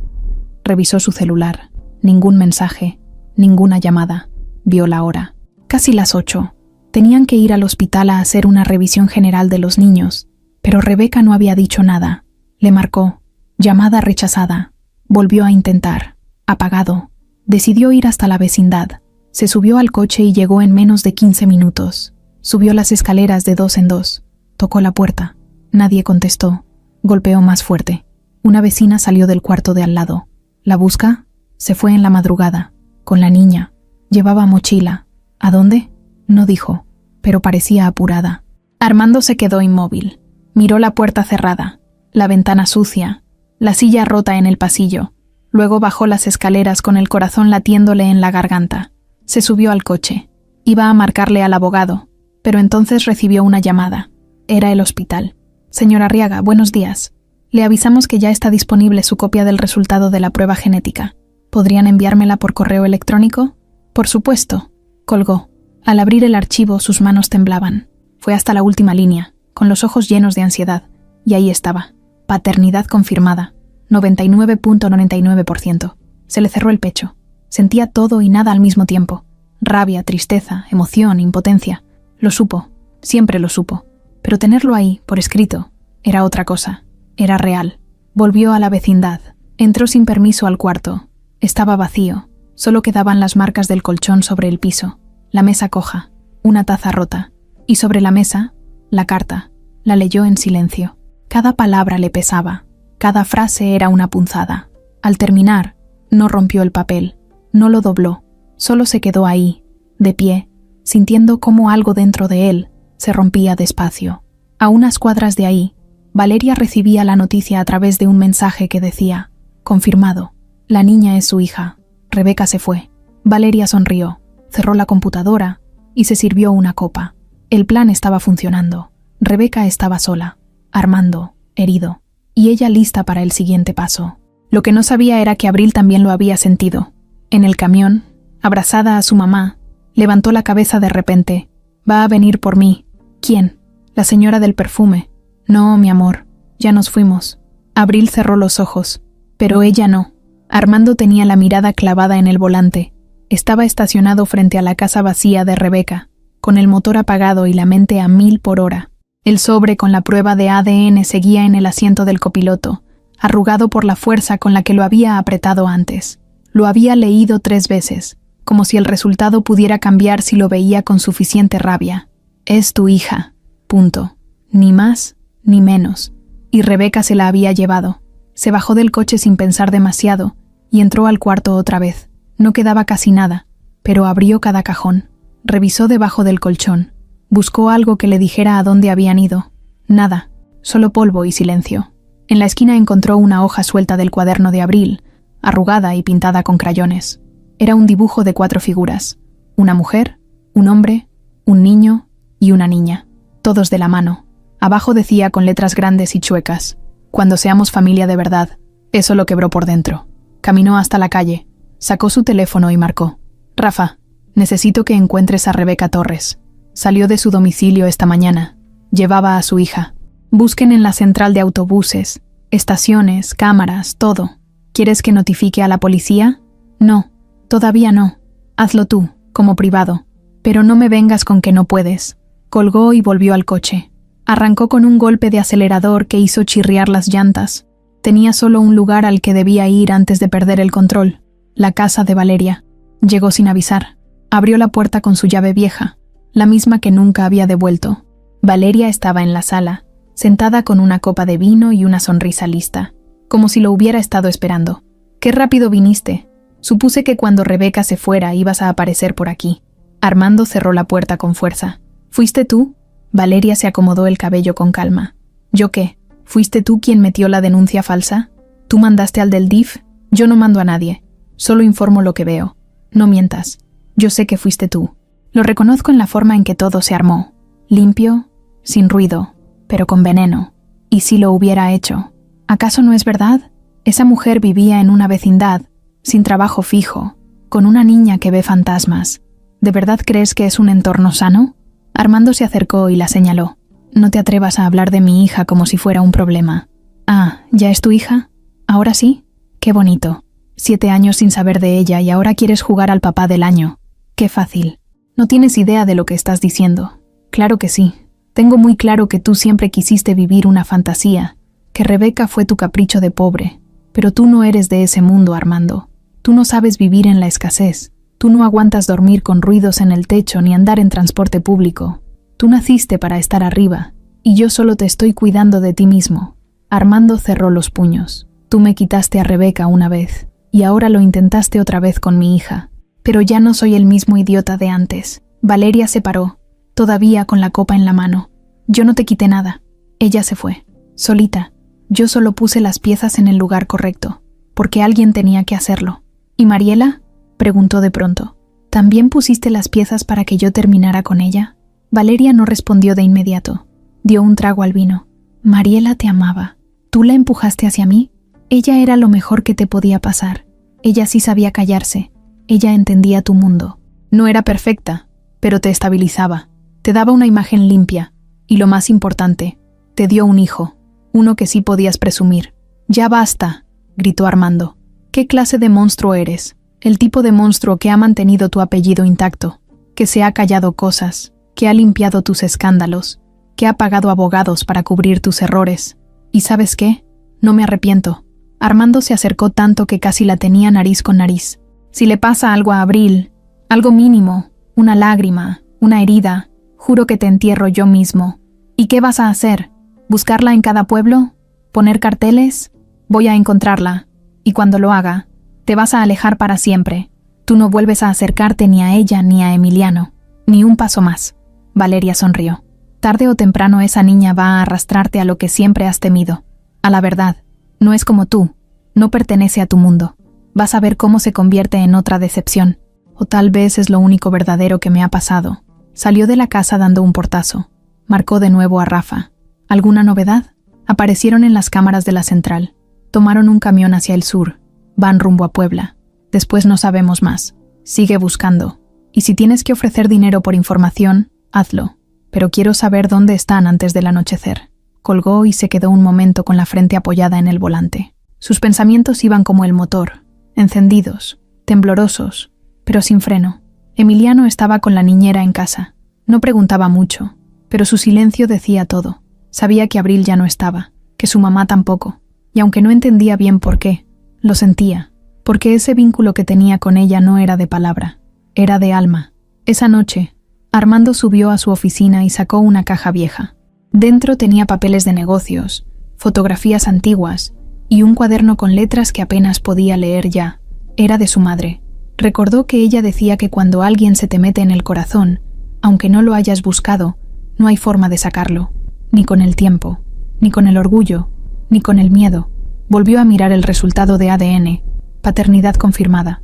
Revisó su celular. Ningún mensaje, ninguna llamada. Vio la hora. Casi las 8. Tenían que ir al hospital a hacer una revisión general de los niños, pero Rebeca no había dicho nada. Le marcó. Llamada rechazada. Volvió a intentar. Apagado. Decidió ir hasta la vecindad. Se subió al coche y llegó en menos de 15 minutos. Subió las escaleras de 2 en 2. Tocó la puerta. Nadie contestó. Golpeó más fuerte. Una vecina salió del cuarto de al lado. ¿La busca? Se fue en la madrugada. Con la niña. Llevaba mochila. ¿A dónde? No dijo, pero parecía apurada. Armando se quedó inmóvil. Miró la puerta cerrada, la ventana sucia, la silla rota en el pasillo. Luego bajó las escaleras con el corazón latiéndole en la garganta. Se subió al coche. Iba a marcarle al abogado, pero entonces recibió una llamada. Era el hospital. Señora Arriaga, buenos días. Le avisamos que ya está disponible su copia del resultado de la prueba genética. ¿Podrían enviármela por correo electrónico? Por supuesto. Colgó. Al abrir el archivo, sus manos temblaban. Fue hasta la última línea, con los ojos llenos de ansiedad, y ahí estaba. Paternidad confirmada. 99.99%. Se le cerró el pecho. Sentía todo y nada al mismo tiempo. Rabia, tristeza, emoción, impotencia. Lo supo. Siempre lo supo. Pero tenerlo ahí, por escrito, era otra cosa. Era real. Volvió a la vecindad. Entró sin permiso al cuarto. Estaba vacío. Solo quedaban las marcas del colchón sobre el piso. La mesa coja. Una taza rota. Y sobre la mesa, la carta. La leyó en silencio. Cada palabra le pesaba. Cada frase era una punzada. Al terminar, no rompió el papel. No lo dobló. Solo se quedó ahí, de pie, sintiendo cómo algo dentro de él se rompía despacio. A unas cuadras de ahí, Valeria recibía la noticia a través de un mensaje que decía: confirmado. La niña es su hija. Rebeca se fue. Valeria sonrió, cerró la computadora y se sirvió una copa. El plan estaba funcionando. Rebeca estaba sola, Armando, herido, y ella lista para el siguiente paso. Lo que no sabía era que Abril también lo había sentido. En el camión, abrazada a su mamá, levantó la cabeza de repente. «Va a venir por mí». «¿Quién?» «La señora del perfume». «No, mi amor, ya nos fuimos». Abril cerró los ojos, pero ella no. Armando tenía la mirada clavada en el volante. Estaba estacionado frente a la casa vacía de Rebeca, con el motor apagado y la mente a 1000 por hora. El sobre con la prueba de ADN seguía en el asiento del copiloto, arrugado por la fuerza con la que lo había apretado antes. Lo había leído 3 veces, como si el resultado pudiera cambiar si lo veía con suficiente rabia. «Es tu hija. Punto. Ni más, ni menos». Y Rebeca se la había llevado. Se bajó del coche sin pensar demasiado y entró al cuarto otra vez. No quedaba casi nada, pero abrió cada cajón. Revisó debajo del colchón. Buscó algo que le dijera a dónde habían ido. Nada, solo polvo y silencio. En la esquina encontró una hoja suelta del cuaderno de Abril, arrugada y pintada con crayones. Era un dibujo de 4 figuras. Una mujer, un hombre, un niño y una niña. Todos de la mano. Abajo decía con letras grandes y chuecas: «Cuando seamos familia de verdad». Eso lo quebró por dentro. Caminó hasta la calle, sacó su teléfono y marcó. Rafa, necesito que encuentres a Rebeca Torres. Salió de su domicilio esta mañana. Llevaba a su hija. Busquen en la central de autobuses, estaciones, cámaras, todo. ¿Quieres que notifique a la policía? No, todavía no. Hazlo tú, como privado. Pero no me vengas con que no puedes. Colgó y volvió al coche. Arrancó con un golpe de acelerador que hizo chirriar las llantas. Tenía solo un lugar al que debía ir antes de perder el control: la casa de Valeria. Llegó sin avisar. Abrió la puerta con su llave vieja, la misma que nunca había devuelto. Valeria estaba en la sala, sentada con una copa de vino y una sonrisa lista, como si lo hubiera estado esperando. «¡Qué rápido viniste! Supuse que cuando Rebeca se fuera ibas a aparecer por aquí». Armando cerró la puerta con fuerza. «¿Fuiste tú?» Valeria se acomodó el cabello con calma. «¿Yo qué? ¿Fuiste tú quien metió la denuncia falsa? ¿Tú mandaste al del DIF? Yo no mando a nadie. Solo informo lo que veo. No mientas. Yo sé que fuiste tú. Lo reconozco en la forma en que todo se armó. Limpio, sin ruido, pero con veneno. ¿Y si lo hubiera hecho? ¿Acaso no es verdad? Esa mujer vivía en una vecindad, sin trabajo fijo, con una niña que ve fantasmas. ¿De verdad crees que es un entorno sano?» Armando se acercó y la señaló. «No te atrevas a hablar de mi hija como si fuera un problema». «Ah, ¿ya es tu hija? ¿Ahora sí? Qué bonito. 7 años sin saber de ella y ahora quieres jugar al papá del año. Qué fácil. No tienes idea de lo que estás diciendo». «Claro que sí. Tengo muy claro que tú siempre quisiste vivir una fantasía, que Rebeca fue tu capricho de pobre. Pero tú no eres de ese mundo, Armando. Tú no sabes vivir en la escasez. Tú no aguantas dormir con ruidos en el techo ni andar en transporte público. Tú naciste para estar arriba, y yo solo te estoy cuidando de ti mismo». Armando cerró los puños. «Tú me quitaste a Rebeca una vez, y ahora lo intentaste otra vez con mi hija. Pero ya no soy el mismo idiota de antes». Valeria se paró, todavía con la copa en la mano. «Yo no te quité nada. Ella se fue. Solita. Yo solo puse las piezas en el lugar correcto, porque alguien tenía que hacerlo». «¿Y Mariela?», preguntó de pronto. «¿También pusiste las piezas para que yo terminara con ella?». Valeria no respondió de inmediato. Dio un trago al vino. «Mariela te amaba. ¿Tú la empujaste hacia mí? Ella era lo mejor que te podía pasar. Ella sí sabía callarse. Ella entendía tu mundo. No era perfecta, pero te estabilizaba. Te daba una imagen limpia. Y lo más importante, te dio un hijo. Uno que sí podías presumir». «Ya basta», gritó Armando. «¿Qué clase de monstruo eres? El tipo de monstruo que ha mantenido tu apellido intacto, que se ha callado cosas, que ha limpiado tus escándalos, que ha pagado abogados para cubrir tus errores. ¿Y sabes qué? No me arrepiento». Armando se acercó tanto que casi la tenía nariz con nariz. «Si le pasa algo a Abril, algo mínimo, una lágrima, una herida, juro que te entierro yo mismo. ¿Y qué vas a hacer? ¿Buscarla en cada pueblo? ¿Poner carteles? Voy a encontrarla. Y cuando lo haga, te vas a alejar para siempre. Tú no vuelves a acercarte ni a ella ni a Emiliano. Ni un paso más». Valeria sonrió. «Tarde o temprano esa niña va a arrastrarte a lo que siempre has temido. A la verdad. No es como tú. No pertenece a tu mundo. Vas a ver cómo se convierte en otra decepción. O tal vez es lo único verdadero que me ha pasado». Salió de la casa dando un portazo. Marcó de nuevo a Rafa. «¿Alguna novedad?» Aparecieron en las cámaras de la central. Tomaron un camión hacia el sur. Van rumbo a Puebla. Después no sabemos más. Sigue buscando. Y si tienes que ofrecer dinero por información, hazlo. Pero quiero saber dónde están antes del anochecer». Colgó y se quedó un momento con la frente apoyada en el volante. Sus pensamientos iban como el motor, encendidos, temblorosos, pero sin freno. Emiliano estaba con la niñera en casa. No preguntaba mucho, pero su silencio decía todo. Sabía que Abril ya no estaba, que su mamá tampoco, y aunque no entendía bien por qué, lo sentía, porque ese vínculo que tenía con ella no era de palabra, era de alma. Esa noche, Armando subió a su oficina y sacó una caja vieja. Dentro tenía papeles de negocios, fotografías antiguas y un cuaderno con letras que apenas podía leer ya. Era de su madre. Recordó que ella decía que cuando alguien se te mete en el corazón, aunque no lo hayas buscado, no hay forma de sacarlo, ni con el tiempo, ni con el orgullo, ni con el miedo. Volvió a mirar el resultado de ADN. Paternidad confirmada.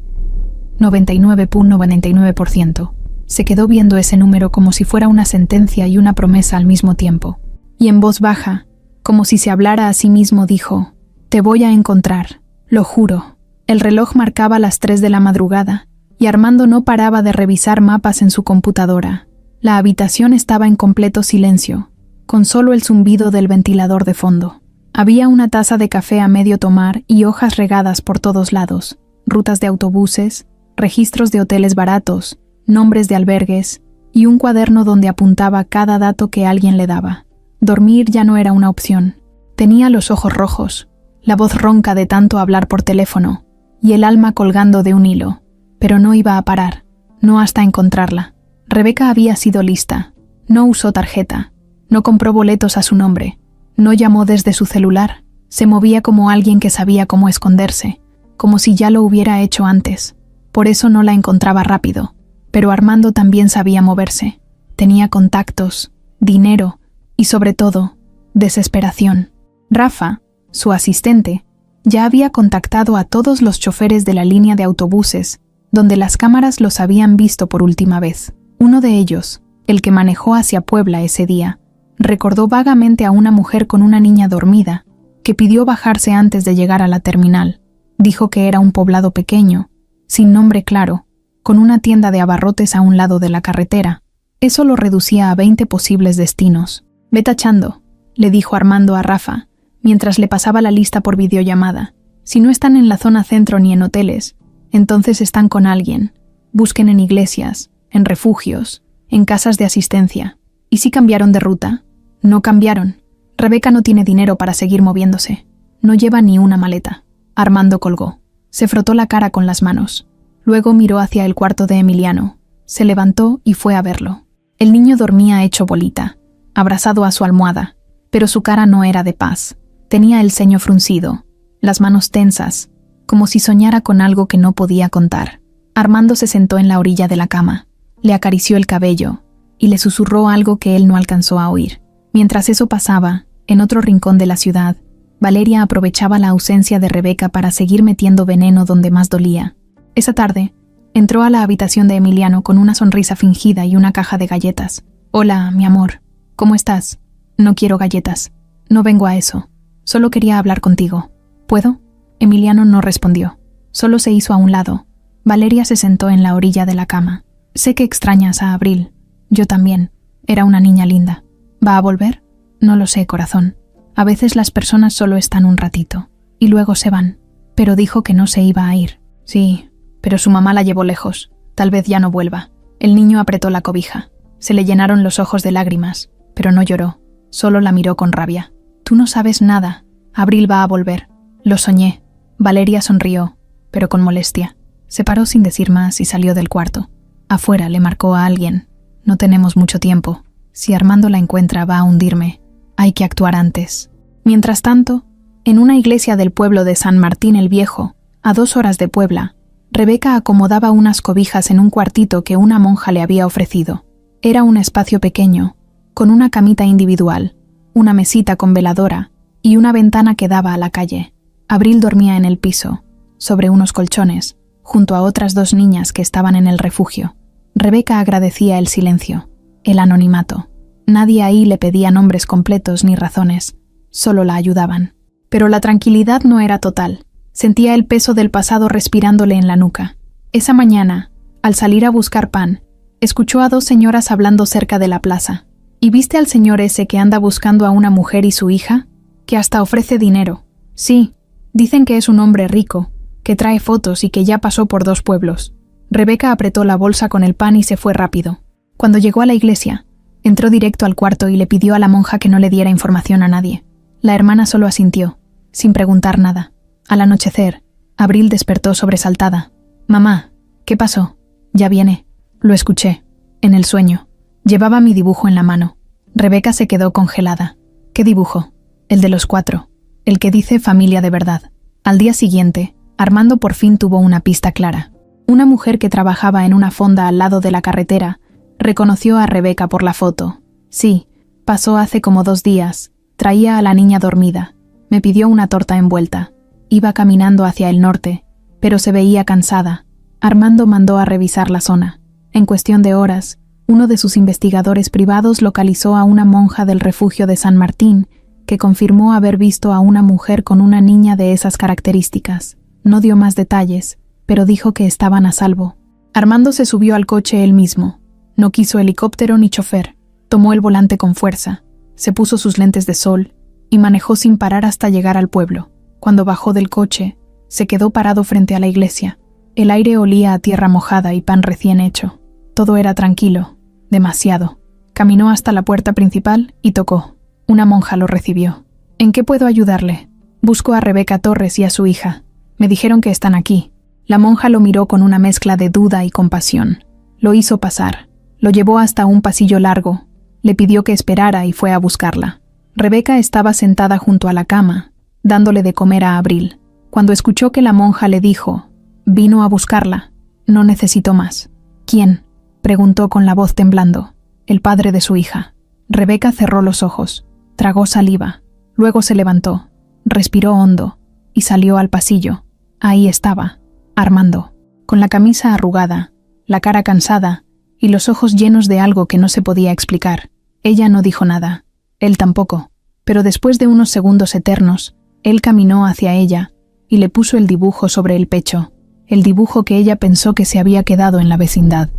99.99%. Se quedó viendo ese número como si fuera una sentencia y una promesa al mismo tiempo. Y en voz baja, como si se hablara a sí mismo, dijo: «Te voy a encontrar, lo juro. El reloj marcaba las 3 de la madrugada, y Armando no paraba de revisar mapas en su computadora. La habitación estaba en completo silencio, con solo el zumbido del ventilador de fondo. Había una taza de café a medio tomar y hojas regadas por todos lados, rutas de autobuses, registros de hoteles baratos, nombres de albergues y un cuaderno donde apuntaba cada dato que alguien le daba. Dormir ya no era una opción. Tenía los ojos rojos, la voz ronca de tanto hablar por teléfono y el alma colgando de un hilo. Pero no iba a parar, no hasta encontrarla. Rebeca había sido lista, no usó tarjeta, no compró boletos a su nombre, no llamó desde su celular, se movía como alguien que sabía cómo esconderse, como si ya lo hubiera hecho antes. Por eso no la encontraba rápido. Pero Armando también sabía moverse. Tenía contactos, dinero y, sobre todo, desesperación. Rafa, su asistente, ya había contactado a todos los choferes de la línea de autobuses, donde las cámaras los habían visto por última vez. Uno de ellos, el que manejó hacia Puebla ese día, recordó vagamente a una mujer con una niña dormida, que pidió bajarse antes de llegar a la terminal. Dijo que era un poblado pequeño, sin nombre claro, con una tienda de abarrotes a un lado de la carretera. Eso lo reducía a 20 posibles destinos. «Ve tachando», le dijo Armando a Rafa, mientras le pasaba la lista por videollamada. «Si no están en la zona centro ni en hoteles, entonces están con alguien. Busquen en iglesias, en refugios, en casas de asistencia. ¿Y si cambiaron de ruta?» «No cambiaron. Rebeca no tiene dinero para seguir moviéndose. No lleva ni una maleta». Armando colgó. Se frotó la cara con las manos. Luego miró hacia el cuarto de Emiliano. Se levantó y fue a verlo. El niño dormía hecho bolita, abrazado a su almohada, pero su cara no era de paz. Tenía el ceño fruncido, las manos tensas, como si soñara con algo que no podía contar. Armando se sentó en la orilla de la cama, le acarició el cabello y le susurró algo que él no alcanzó a oír. Mientras eso pasaba, en otro rincón de la ciudad, Valeria aprovechaba la ausencia de Rebeca para seguir metiendo veneno donde más dolía. Esa tarde, entró a la habitación de Emiliano con una sonrisa fingida y una caja de galletas. «Hola, mi amor. ¿Cómo estás?» «No quiero galletas. No vengo a eso. Solo quería hablar contigo. ¿Puedo?» Emiliano no respondió. Solo se hizo a un lado. Valeria se sentó en la orilla de la cama. «Sé que extrañas a Abril. Yo también. Era una niña linda. ¿Va a volver?» «No lo sé, corazón. A veces las personas solo están un ratito. Y luego se van. Pero dijo que no se iba a ir». «Sí, pero su mamá la llevó lejos. Tal vez ya no vuelva». El niño apretó la cobija. Se le llenaron los ojos de lágrimas, pero no lloró. Solo la miró con rabia. «Tú no sabes nada. Abril va a volver. Lo soñé». Valeria sonrió, pero con molestia. Se paró sin decir más y salió del cuarto. Afuera le marcó a alguien. «No tenemos mucho tiempo. Si Armando la encuentra va a hundirme. Hay que actuar antes». Mientras tanto, en una iglesia del pueblo de San Martín el Viejo, a 2 horas de Puebla, Rebeca acomodaba unas cobijas en un cuartito que una monja le había ofrecido. Era un espacio pequeño, con una camita individual, una mesita con veladora y una ventana que daba a la calle. Abril dormía en el piso, sobre unos colchones, junto a otras 2 niñas que estaban en el refugio. Rebeca agradecía el silencio, el anonimato. Nadie ahí le pedía nombres completos ni razones, solo la ayudaban. Pero la tranquilidad no era total. Sentía el peso del pasado respirándole en la nuca. Esa mañana, al salir a buscar pan, escuchó a 2 señoras hablando cerca de la plaza. «¿Y viste al señor ese que anda buscando a una mujer y su hija? Que hasta ofrece dinero». «Sí, dicen que es un hombre rico, que trae fotos y que ya pasó por 2 pueblos». Rebeca apretó la bolsa con el pan y se fue rápido. Cuando llegó a la iglesia, entró directo al cuarto y le pidió a la monja que no le diera información a nadie. La hermana solo asintió, sin preguntar nada. Al anochecer, Abril despertó sobresaltada. «Mamá, ¿qué pasó?» «Ya viene». Lo escuché, en el sueño. Llevaba mi dibujo en la mano. Rebeca se quedó congelada. «¿Qué dibujo?» «El de los 4. El que dice familia de verdad». Al día siguiente, Armando por fin tuvo una pista clara. Una mujer que trabajaba en una fonda al lado de la carretera reconoció a Rebeca por la foto. «Sí, pasó hace como 2 días. Traía a la niña dormida. Me pidió una torta envuelta. Iba caminando hacia el norte, pero se veía cansada». Armando mandó a revisar la zona. En cuestión de horas, uno de sus investigadores privados localizó a una monja del refugio de San Martín que confirmó haber visto a una mujer con una niña de esas características. No dio más detalles, pero dijo que estaban a salvo. Armando se subió al coche él mismo. No quiso helicóptero ni chofer. Tomó el volante con fuerza, se puso sus lentes de sol y manejó sin parar hasta llegar al pueblo. Cuando bajó del coche, se quedó parado frente a la iglesia. El aire olía a tierra mojada y pan recién hecho. Todo era tranquilo, demasiado. Caminó hasta la puerta principal y tocó. Una monja lo recibió. ¿En qué puedo ayudarle? Busco a Rebeca Torres y a su hija. Me dijeron que están aquí. La monja lo miró con una mezcla de duda y compasión. Lo hizo pasar. Lo llevó hasta un pasillo largo. Le pidió que esperara y fue a buscarla. Rebeca estaba sentada junto a la cama, dándole de comer a Abril. Cuando escuchó que la monja le dijo, «Vino a buscarla. No necesito más». «¿Quién?», preguntó con la voz temblando. «El padre de su hija». Rebeca cerró los ojos, tragó saliva, luego se levantó, respiró hondo y salió al pasillo. Ahí estaba, Armando, con la camisa arrugada, la cara cansada y los ojos llenos de algo que no se podía explicar. Ella no dijo nada, él tampoco, pero después de unos segundos eternos, él caminó hacia ella y le puso el dibujo sobre el pecho, el dibujo que ella pensó que se había quedado en la vecindad.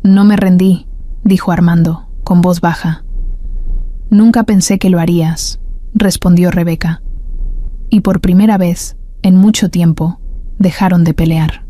«No me rendí», dijo Armando, con voz baja. «Nunca pensé que lo harías», respondió Rebeca. Y por primera vez, en mucho tiempo, dejaron de pelear.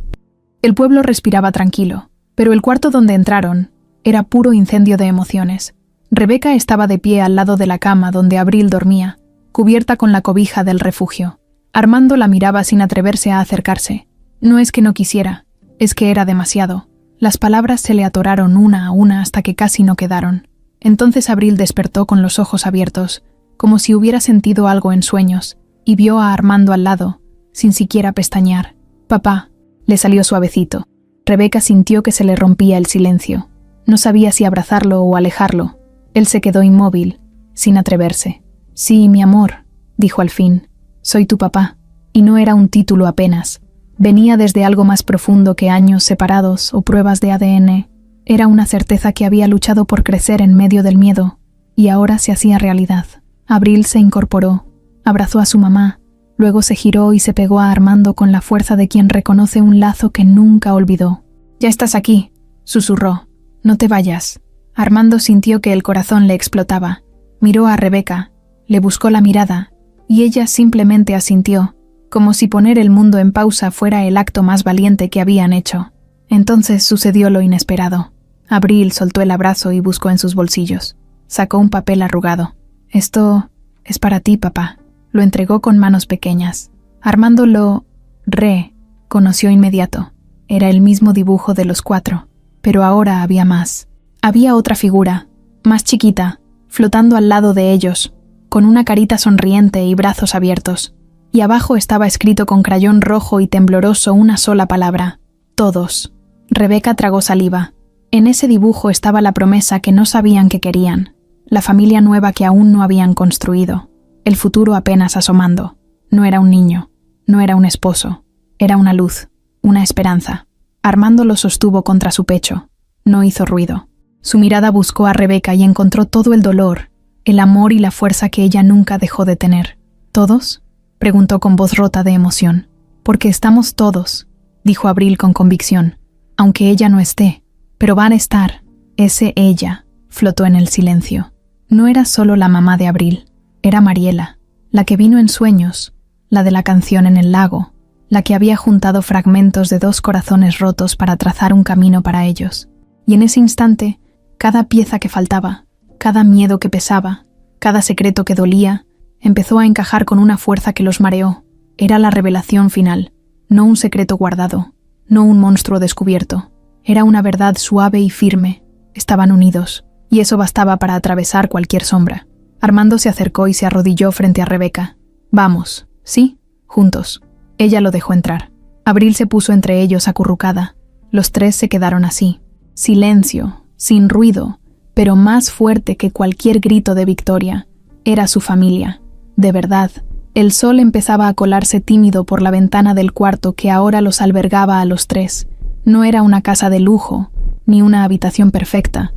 El pueblo respiraba tranquilo, pero el cuarto donde entraron era puro incendio de emociones. Rebeca estaba de pie al lado de la cama donde Abril dormía, cubierta con la cobija del refugio. Armando la miraba sin atreverse a acercarse. No es que no quisiera, es que era demasiado. Las palabras se le atoraron una a una hasta que casi no quedaron. Entonces Abril despertó con los ojos abiertos, como si hubiera sentido algo en sueños, y vio a Armando al lado, sin siquiera pestañear. «Papá», le salió suavecito. Rebeca sintió que se le rompía el silencio. No sabía si abrazarlo o alejarlo. Él se quedó inmóvil, sin atreverse. «Sí, mi amor», dijo al fin. «Soy tu papá». Y no era un título apenas. Venía desde algo más profundo que años separados o pruebas de ADN. Era una certeza que había luchado por crecer en medio del miedo, y ahora se hacía realidad. Abril se incorporó, abrazó a su mamá, luego se giró y se pegó a Armando con la fuerza de quien reconoce un lazo que nunca olvidó. «Ya estás aquí», susurró. «No te vayas». Armando sintió que el corazón le explotaba. Miró a Rebeca, le buscó la mirada, y ella simplemente asintió, como si poner el mundo en pausa fuera el acto más valiente que habían hecho. Entonces sucedió lo inesperado. Abril soltó el abrazo y buscó en sus bolsillos. Sacó un papel arrugado. «Esto es para ti, papá». Lo entregó con manos pequeñas. Armando lo reconoció inmediato. Era el mismo dibujo de los 4, pero ahora había más. Había otra figura, más chiquita, flotando al lado de ellos, con una carita sonriente y brazos abiertos. Y abajo estaba escrito con crayón rojo y tembloroso una sola palabra: «Todos». Rebeca tragó saliva. En ese dibujo estaba la promesa que no sabían que querían, la familia nueva que aún no habían construido, el futuro apenas asomando. No era un niño, no era un esposo, era una luz, una esperanza. Armando lo sostuvo contra su pecho. No hizo ruido. Su mirada buscó a Rebeca y encontró todo el dolor, el amor y la fuerza que ella nunca dejó de tener. «¿Todos?», preguntó con voz rota de emoción. «Porque estamos todos», dijo Abril con convicción, «aunque ella no esté, pero van a estar». Ese ella flotó en el silencio. No era solo la mamá de Abril, era Mariela, la que vino en sueños, la de la canción en el lago, la que había juntado fragmentos de 2 corazones rotos para trazar un camino para ellos. Y en ese instante, cada pieza que faltaba, cada miedo que pesaba, cada secreto que dolía, empezó a encajar con una fuerza que los mareó. Era la revelación final, no un secreto guardado, no un monstruo descubierto. Era una verdad suave y firme. Estaban unidos, y eso bastaba para atravesar cualquier sombra. Armando se acercó y se arrodilló frente a Rebeca. «Vamos, ¿sí? Juntos». Ella lo dejó entrar. Abril se puso entre ellos acurrucada. Los 3 se quedaron así. Silencio, sin ruido, pero más fuerte que cualquier grito de victoria. Era su familia. De verdad. El sol empezaba a colarse tímido por la ventana del cuarto que ahora los albergaba a los 3. No era una casa de lujo, ni una habitación perfecta.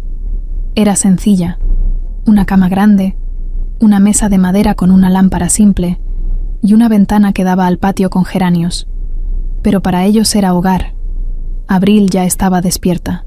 Era sencilla. Una cama grande, una mesa de madera con una lámpara simple y una ventana que daba al patio con geranios. pero para ellos era hogar. Abril ya estaba despierta.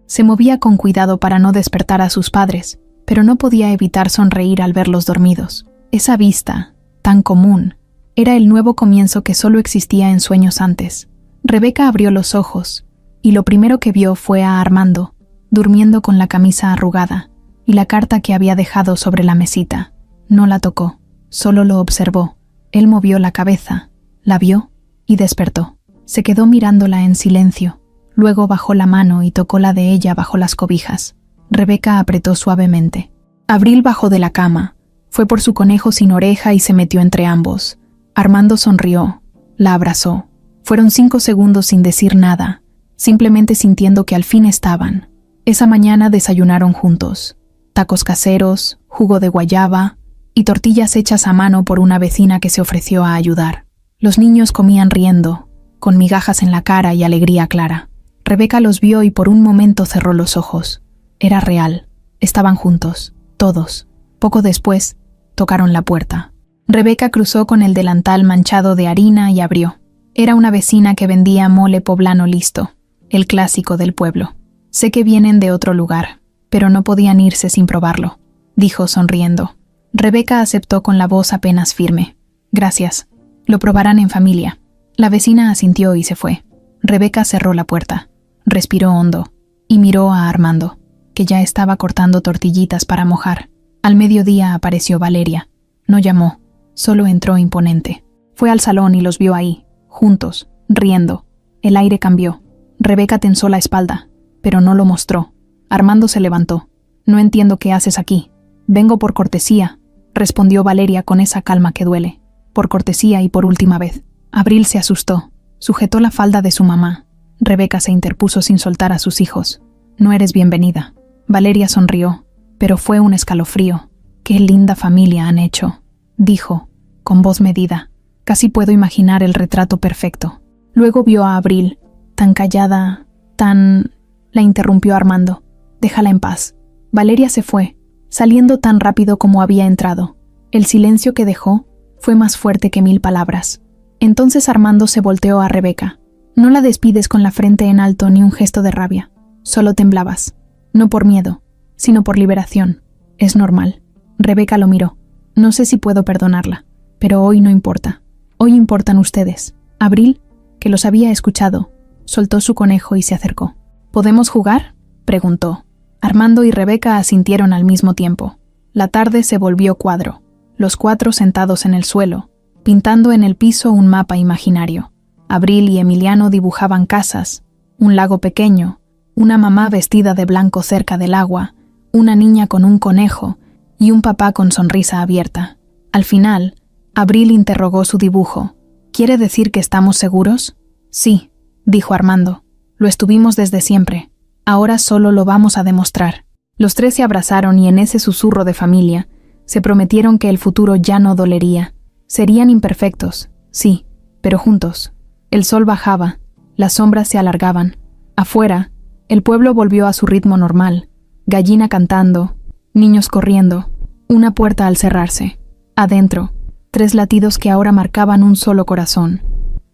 Se movía con cuidado para no despertar a sus padres, pero no podía evitar sonreír al verlos dormidos. Esa vista, tan común, era el nuevo comienzo que solo existía en sueños antes. Rebeca abrió los ojos, y lo primero que vio fue a Armando, durmiendo con la camisa arrugada, y la carta que había dejado sobre la mesita. No la tocó, solo lo observó. Él movió la cabeza, la vio y despertó. Se quedó mirándola en silencio. Luego bajó la mano y tocó la de ella bajo las cobijas. Rebeca apretó suavemente. Abril bajó de la cama, fue por su conejo sin oreja y se metió entre ambos. Armando sonrió, la abrazó. Fueron 5 segundos sin decir nada, simplemente sintiendo que al fin estaban. Esa mañana desayunaron juntos. Tacos caseros, jugo de guayaba y tortillas hechas a mano por una vecina que se ofreció a ayudar. Los niños comían riendo, con migajas en la cara y alegría clara. Rebeca los vio y por un momento cerró los ojos. Era real. Estaban juntos, todos. Poco después, tocaron la puerta. Rebeca cruzó con el delantal manchado de harina y abrió. Era una vecina que vendía mole poblano listo, el clásico del pueblo. Sé que vienen de otro lugar, pero no podían irse sin probarlo, dijo sonriendo. Rebeca aceptó con la voz apenas firme. Gracias. Lo probarán en familia. La vecina asintió y se fue. Rebeca cerró la puerta, respiró hondo y miró a Armando, que ya estaba cortando tortillitas para mojar. Al mediodía apareció Valeria. No llamó, solo entró imponente. Fue al salón y los vio ahí, juntos, riendo. El aire cambió. Rebeca tensó la espalda, pero no lo mostró. Armando se levantó. No entiendo qué haces aquí. Vengo por cortesía, respondió Valeria con esa calma que duele. Por cortesía y por última vez. Abril se asustó. Sujetó la falda de su mamá. Rebeca se interpuso sin soltar a sus hijos. No eres bienvenida. Valeria sonrió, pero fue un escalofrío. Qué linda familia han hecho, dijo, con voz medida. Casi puedo imaginar el retrato perfecto. Luego vio a Abril, tan callada, tan... La interrumpió Armando. Déjala en paz. Valeria se fue, saliendo tan rápido como había entrado. El silencio que dejó fue más fuerte que 1000 palabras. Entonces Armando se volteó a Rebeca. No la despides con la frente en alto ni un gesto de rabia. Solo temblabas. No por miedo, sino por liberación. Es normal. Rebeca lo miró. No sé si puedo perdonarla, pero hoy no importa. Hoy importan ustedes. Abril, que los había escuchado, soltó su conejo y se acercó. ¿Podemos jugar?, preguntó. Armando y Rebeca asintieron al mismo tiempo. La tarde se volvió cuadro, los 4 sentados en el suelo, pintando en el piso un mapa imaginario. Abril y Emiliano dibujaban casas, un lago pequeño, una mamá vestida de blanco cerca del agua, una niña con un conejo y un papá con sonrisa abierta. Al final, Abril interrogó su dibujo. ¿Quiere decir que estamos seguros? Sí, dijo Armando. Lo estuvimos desde siempre. Ahora solo lo vamos a demostrar. Los 3 se abrazaron y en ese susurro de familia se prometieron que el futuro ya no dolería. Serían imperfectos, sí, pero juntos. El sol bajaba, las sombras se alargaban. Afuera, el pueblo volvió a su ritmo normal. Gallina cantando, niños corriendo, una puerta al cerrarse. Adentro, 3 latidos que ahora marcaban un solo corazón.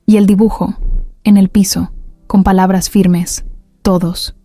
Y el dibujo, en el piso, con palabras firmes, todos.